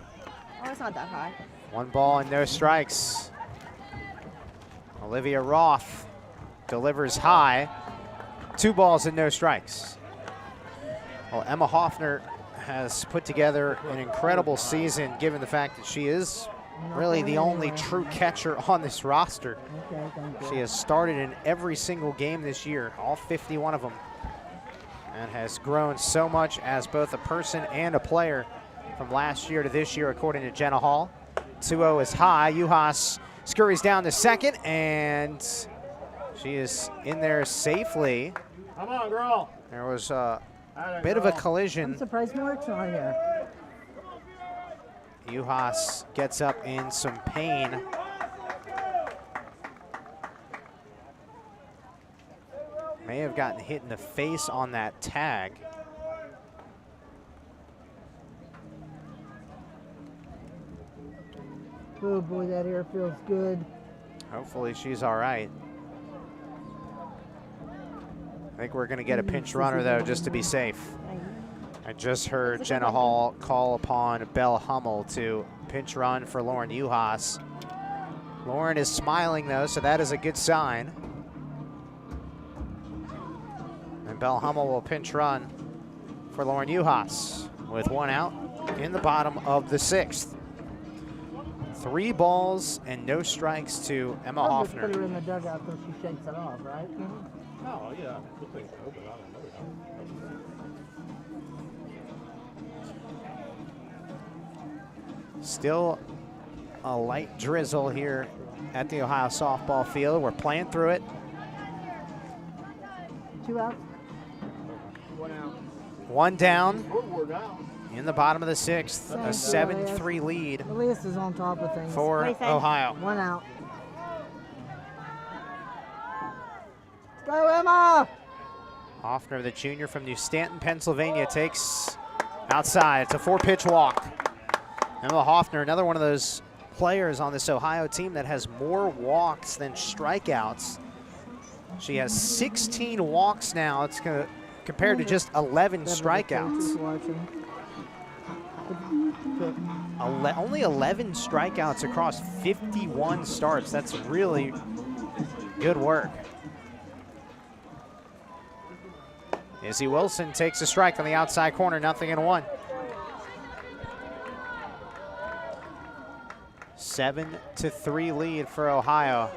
Speaker 4: it's not that high.
Speaker 3: 1 ball and no strikes. Olivia Roth delivers high. 2 balls and no strikes. Well, Emma Hoffner has put together an incredible season given the fact that she is really the only true catcher on this roster. She has started in every single game this year, all 51 of them, and has grown so much as both a person and a player from last year to this year, according to Jenna Hall. 2-0 is high. Uhas scurries down to second, and she is in there safely.
Speaker 5: Come on, girl.
Speaker 3: There was a bit of a collision.
Speaker 2: I'm surprised Mark's not here.
Speaker 3: Uhas gets up in some pain. May have gotten hit in the face on that tag.
Speaker 2: Oh boy, that air feels good.
Speaker 3: Hopefully she's all right. I think we're going to get a pinch runner, though, just to be safe. I just heard Jenna Hall call upon Belle Hummel to pinch run for Lauren Uhas. Lauren is smiling, though, so that is a good sign. And Belle Hummel will pinch run for Lauren Uhas with 1 out in the bottom of the 6th. 3 balls and no strikes to Emma
Speaker 2: I'll just
Speaker 3: Hoffner.
Speaker 2: put her in the dugout so she shakes it off, right?
Speaker 5: Oh, yeah. Good thing so, but I don't know
Speaker 3: Still a light drizzle here at the Ohio softball field. We're playing through it.
Speaker 2: 2 outs.
Speaker 5: 1 out.
Speaker 3: 1 down
Speaker 5: We're down.
Speaker 3: in the bottom of the 6th. A 7-3 lead
Speaker 2: Elias is on top of things.
Speaker 3: for
Speaker 4: Mason.
Speaker 3: Ohio.
Speaker 2: 1 out. Let's go, Emma!
Speaker 3: Hoffner, the junior from New Stanton, Pennsylvania, takes outside. It's a 4-pitch walk. Emma Hoffner, another one of those players on this Ohio team that has more walks than strikeouts. She has 16 walks now. It's compared to just 11 strikeouts. Only 11 strikeouts across 51 starts. That's really good work. Izzy Wilson takes a strike on the outside corner, 0-1. 7-3 lead for Ohio.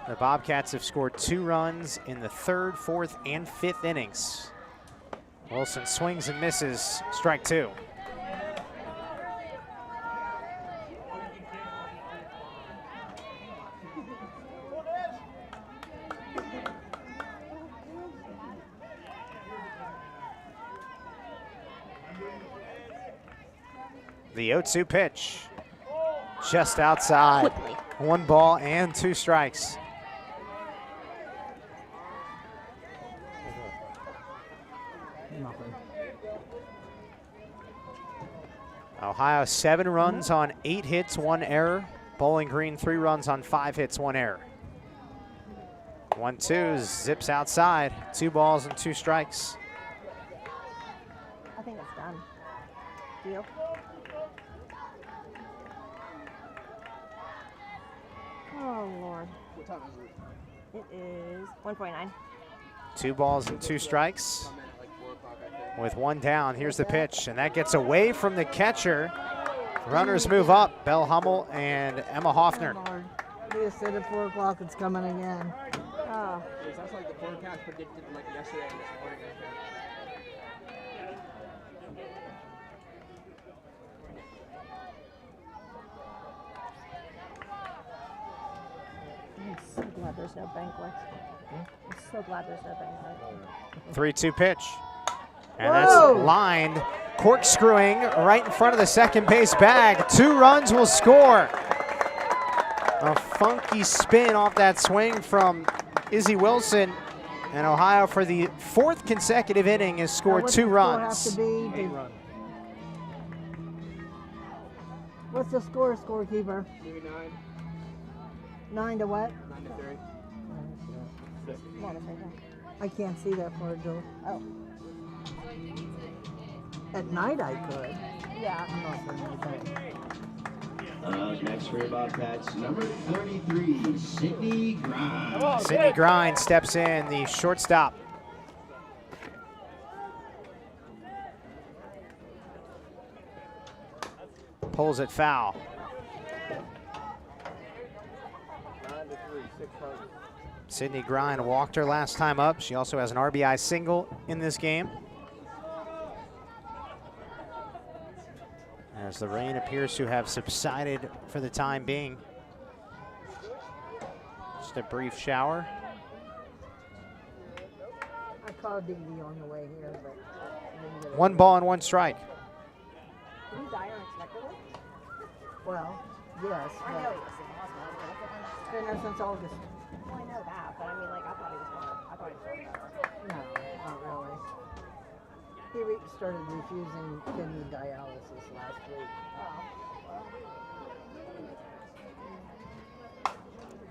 Speaker 3: The Bobcats have scored 2 runs in the 3rd, 4th, and 5th innings. Wilson swings and misses, strike 2. The 0-2 pitch, just outside.
Speaker 4: Quickly.
Speaker 3: 1 ball and 2 strikes. Ohio 7 runs on 8 hits, 1 error. Bowling Green 3 runs on 5 hits, 1 error. 1-2 zips outside. 2 balls and 2 strikes.
Speaker 4: I think it's done. Deal. Oh, Lord.
Speaker 5: What time is it?
Speaker 4: It is 1:49.
Speaker 3: 2 balls and 2 strikes.
Speaker 5: I'm at like 4 o'clock, I think.
Speaker 3: With 1 down, here's the pitch, and that gets away from the catcher. Runners move up, Belle Hummel and Emma Hoffner.
Speaker 2: Lord. Elias said at 4 o'clock it's coming again.
Speaker 4: Oh.
Speaker 5: That's like the forecast predicted like yesterday and this morning, I think.
Speaker 4: I'm so glad there's no banquet. I'm so glad there's no banquet.
Speaker 3: 3-2 pitch. And
Speaker 2: Whoa!
Speaker 3: that's lined, corkscrewing right in front of the second base bag. 2 runs will score. A funky spin off that swing from Izzy Wilson. And Ohio, for the 4th consecutive inning, has scored
Speaker 2: What's
Speaker 3: 2
Speaker 2: the score
Speaker 3: runs.
Speaker 2: have to be?
Speaker 5: 8 run.
Speaker 2: What's the score, scorekeeper?
Speaker 5: 3-9,
Speaker 2: 9 to what?
Speaker 5: 9-3.
Speaker 4: Come on, Mason.
Speaker 2: I can't see that far, Joe.
Speaker 4: Oh.
Speaker 2: At night I could.
Speaker 4: Yeah.
Speaker 2: I'm not saying anything.
Speaker 1: Next for your Bobcats, number 33, Sydney Grimes.
Speaker 3: Sydney Grind steps in, the shortstop. Pulls it foul.
Speaker 5: 9-3, 6 runs.
Speaker 3: Sydney Grind walked her last time up. She also has an RBI single in this game. As the rain appears to have subsided for the time being. Just a brief shower.
Speaker 2: I called Dee Dee on the way here, but I didn't get it.
Speaker 3: 1 ball and 1 strike.
Speaker 4: Did you die unexpectedly?
Speaker 2: Well, yes,
Speaker 4: I know
Speaker 2: but
Speaker 4: he was in the hospital.
Speaker 2: it's been there since August.
Speaker 4: Well, I know that, but I mean, like, I thought he was going to. I thought he was going to.
Speaker 2: No, not really. He started refusing kidney dialysis last week.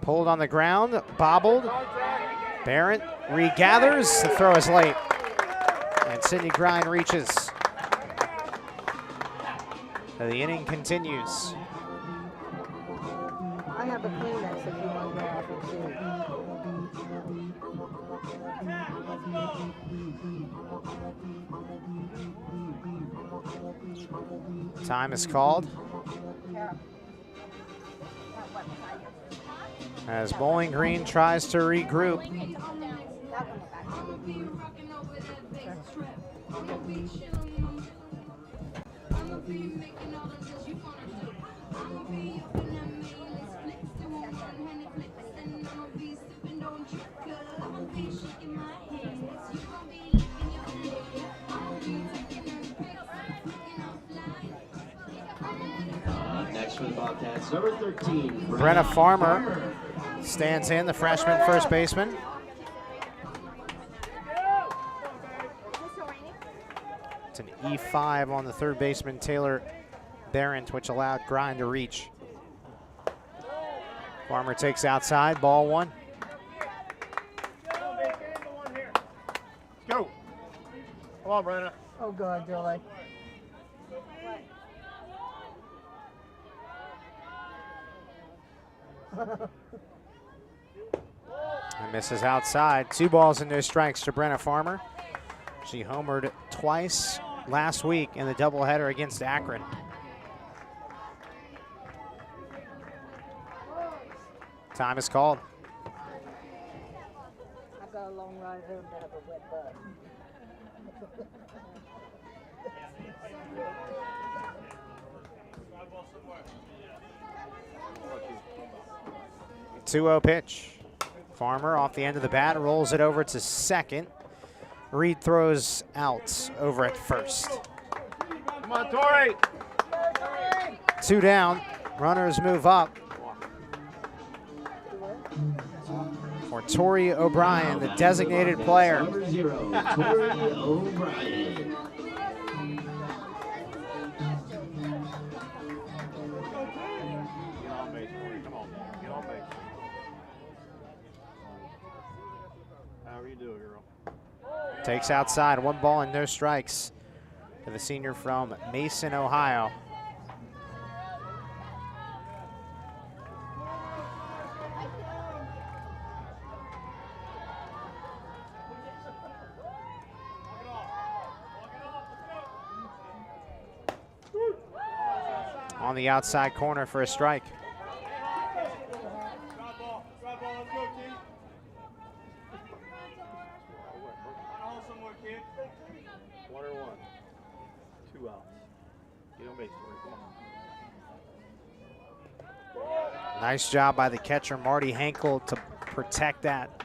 Speaker 3: Pulled on the ground, bobbled. Barrett regathers, the throw is late. And Sydney Grind reaches. So the inning continues.
Speaker 2: I have a Kleenex if you want to go off and see.
Speaker 3: Time is called as Bowling Green tries to regroup.
Speaker 1: Next for the Bobcats, number 13.
Speaker 3: Brenna Farmer stands in, the freshman first baseman. It's an E5 on the third baseman, Taylor Barrent, which allowed Grind to reach. Farmer takes outside, ball one.
Speaker 5: Let's go. Come on, Brenna.
Speaker 2: Oh, good, Julie.
Speaker 3: And misses outside. 2 balls and no strikes to Brenna Farmer. She homered twice last week in the doubleheader against Akron. Time is called.
Speaker 2: I've got a long ride home to have a wet butt.
Speaker 3: 2-0 pitch. Farmer off the end of the bat, rolls it over to second. Reed throws out over at first.
Speaker 5: Come on, Tori.
Speaker 3: 2 down. Runners move up. For Tori O'Brien, the designated player.
Speaker 1: Number 0, Tori O'Brien.
Speaker 5: Get on base, Tori. Come on. Get on base. However you do it, girl.
Speaker 3: Takes outside, 1 ball and no strikes to the senior from Mason, Ohio. On the outside corner for a strike.
Speaker 5: One or one. 2 outs. Get on base, Tori. Come on.
Speaker 3: Nice job by the catcher, Marty Henkel, to protect that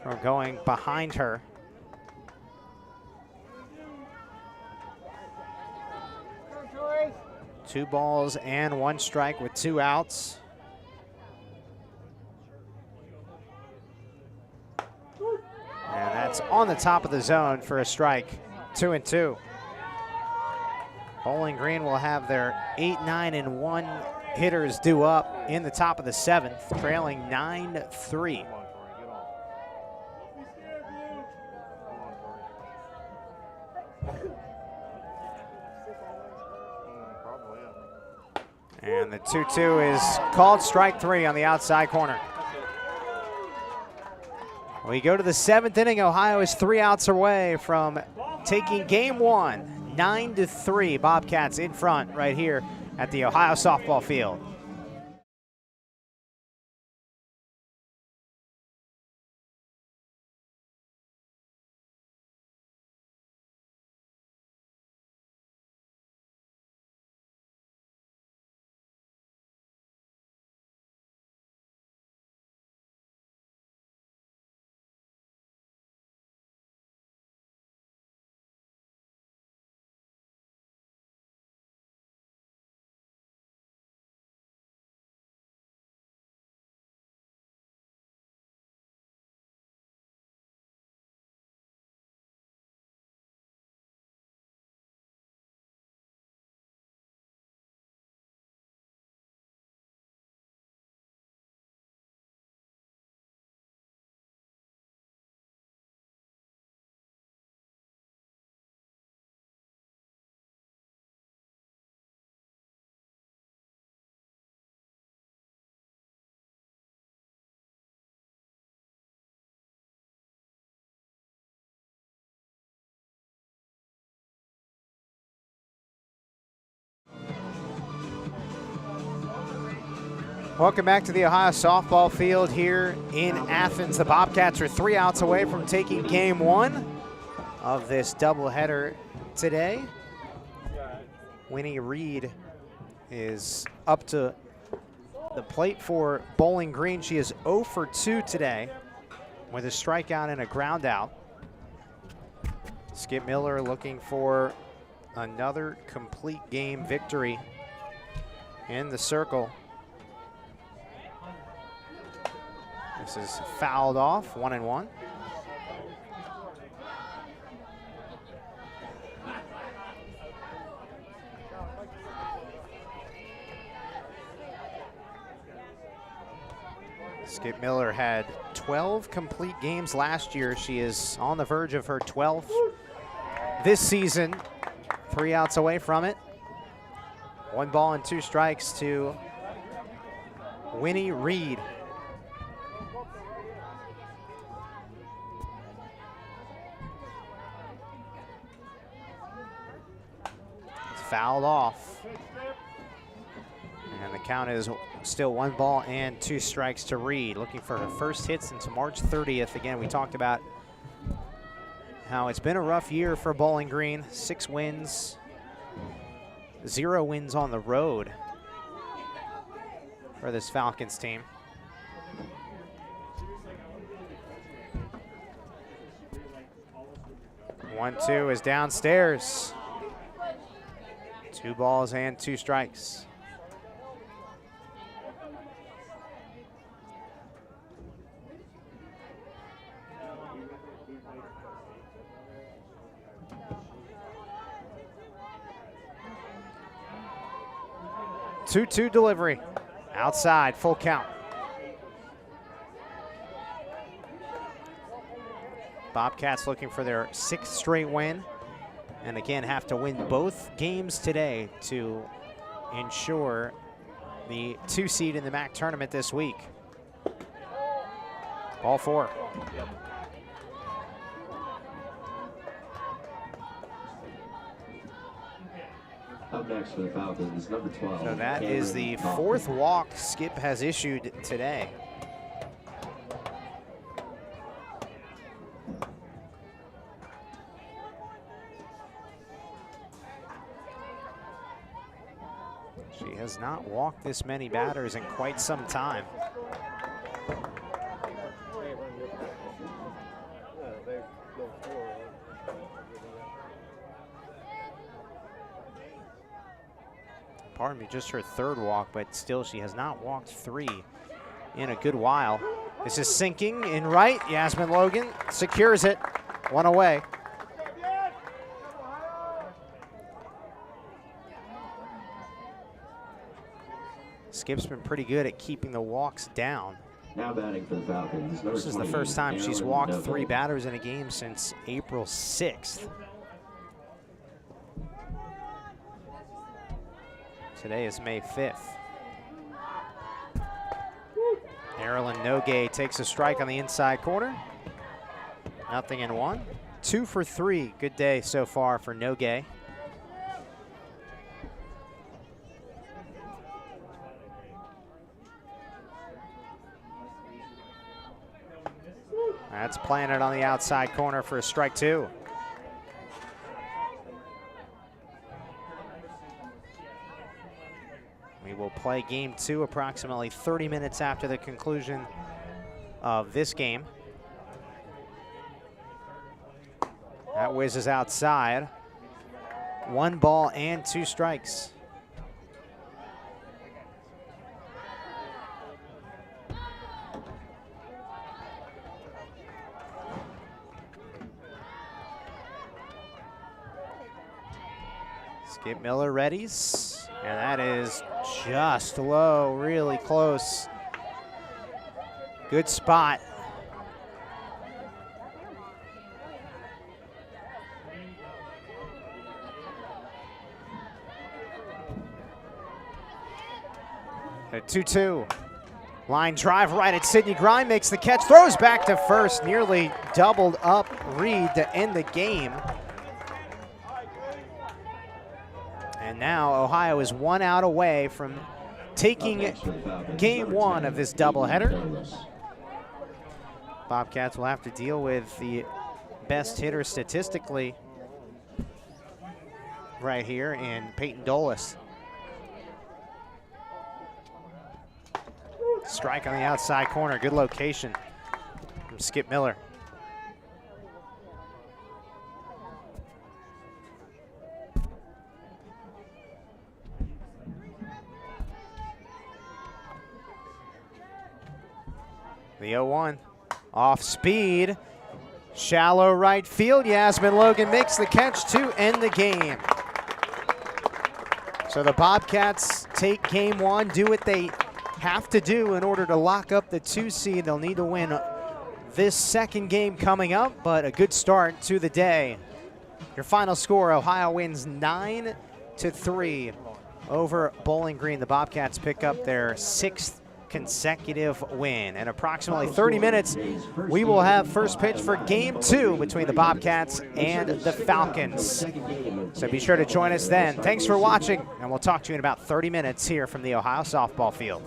Speaker 3: from going behind her.
Speaker 2: Go, Tori.
Speaker 3: 2 balls and 1 strike with 2 outs. And that's on the top of the zone for a strike. 2-2. Bowling Green will have their 8, 9, and 1 hitters due up in the top of the 7th, trailing 9-3.
Speaker 5: Come on, Tori. Get on. Probably, yeah.
Speaker 3: And the 2-2 is called strike 3 on the outside corner. We go to the 7th inning. Ohio is 3 outs away from taking game 1, 9-3. Bobcats in front right here at the Ohio softball field. Welcome back to the Ohio softball field here in Athens. The Bobcats are 3 outs away from taking game 1 of this doubleheader today. Winnie Reed is up to the plate for Bowling Green. She is 0 for 2 today with a strikeout and a ground out. Skip Miller looking for another complete game victory in the circle. This is fouled off, 1-1. Skip Miller had 12 complete games last year. She is on the verge of her 12th this season. 3 outs away from it. 1 ball and 2 strikes to Winnie Reed. It's fouled off. And the count is still 1 ball and 2 strikes to Reed, looking for her first hit since March 30th. Again, we talked about how it's been a rough year for Bowling Green. 6 wins, 0 wins on the road for this Falcons team. One, 2 is downstairs. 2 balls and 2 strikes. Two delivery. Outside, full count. Bobcats looking for their 6th straight win. And again, have to win both games today to ensure the 2 seed in the MAC tournament this week. Ball 4.
Speaker 1: Up next for the Falcons, number 12.
Speaker 3: So that is the 4th walk Skip has issued today. She has not walked this many batters in quite some time. Pardon me, just her 3rd walk, but still she has not walked 3 in a good while. This is sinking in right. Yasmin Logan secures it. 1 away. Skip's been pretty good at keeping the walks down.
Speaker 1: Now batting for the Falcons.
Speaker 3: This is the first time she's walked 3 batters in a game since April 6th. Today is May 5th. Marilyn Nogue takes a strike on the inside corner. 0-1. 2 for 3. Good day so far for Nogue. That's planted on the outside corner for a strike 2. We will play game 2 approximately 30 minutes after the conclusion of this game. That whizzes outside. 1 ball and 2 strikes. Skip Miller readies, and that is just low, really close. Good spot. A 2-2. Line drive right at Sydney Grime, makes the catch, throws back to first, nearly doubled up Reed to end the game. And now Ohio is 1 out away from taking game one of this doubleheader. Bobcats will have to deal with the best hitter statistically right here in Peyton Dolis. Strike on the outside corner, good location from Skip Miller. The 0-1, off speed, shallow right field. Yasmin Logan makes the catch to end the game. So the Bobcats take game one, do what they have to do in order to lock up the 2 seed. They'll need to win this second game coming up, but a good start to the day. Your final score, Ohio wins 9-3 over Bowling Green. The Bobcats pick up their 6th consecutive win. In approximately 30 minutes, we will have first pitch for game 2 between the Bobcats and the Falcons. So be sure to join us then. Thanks for watching, and we'll talk to you in about 30 minutes here from the Ohio softball field.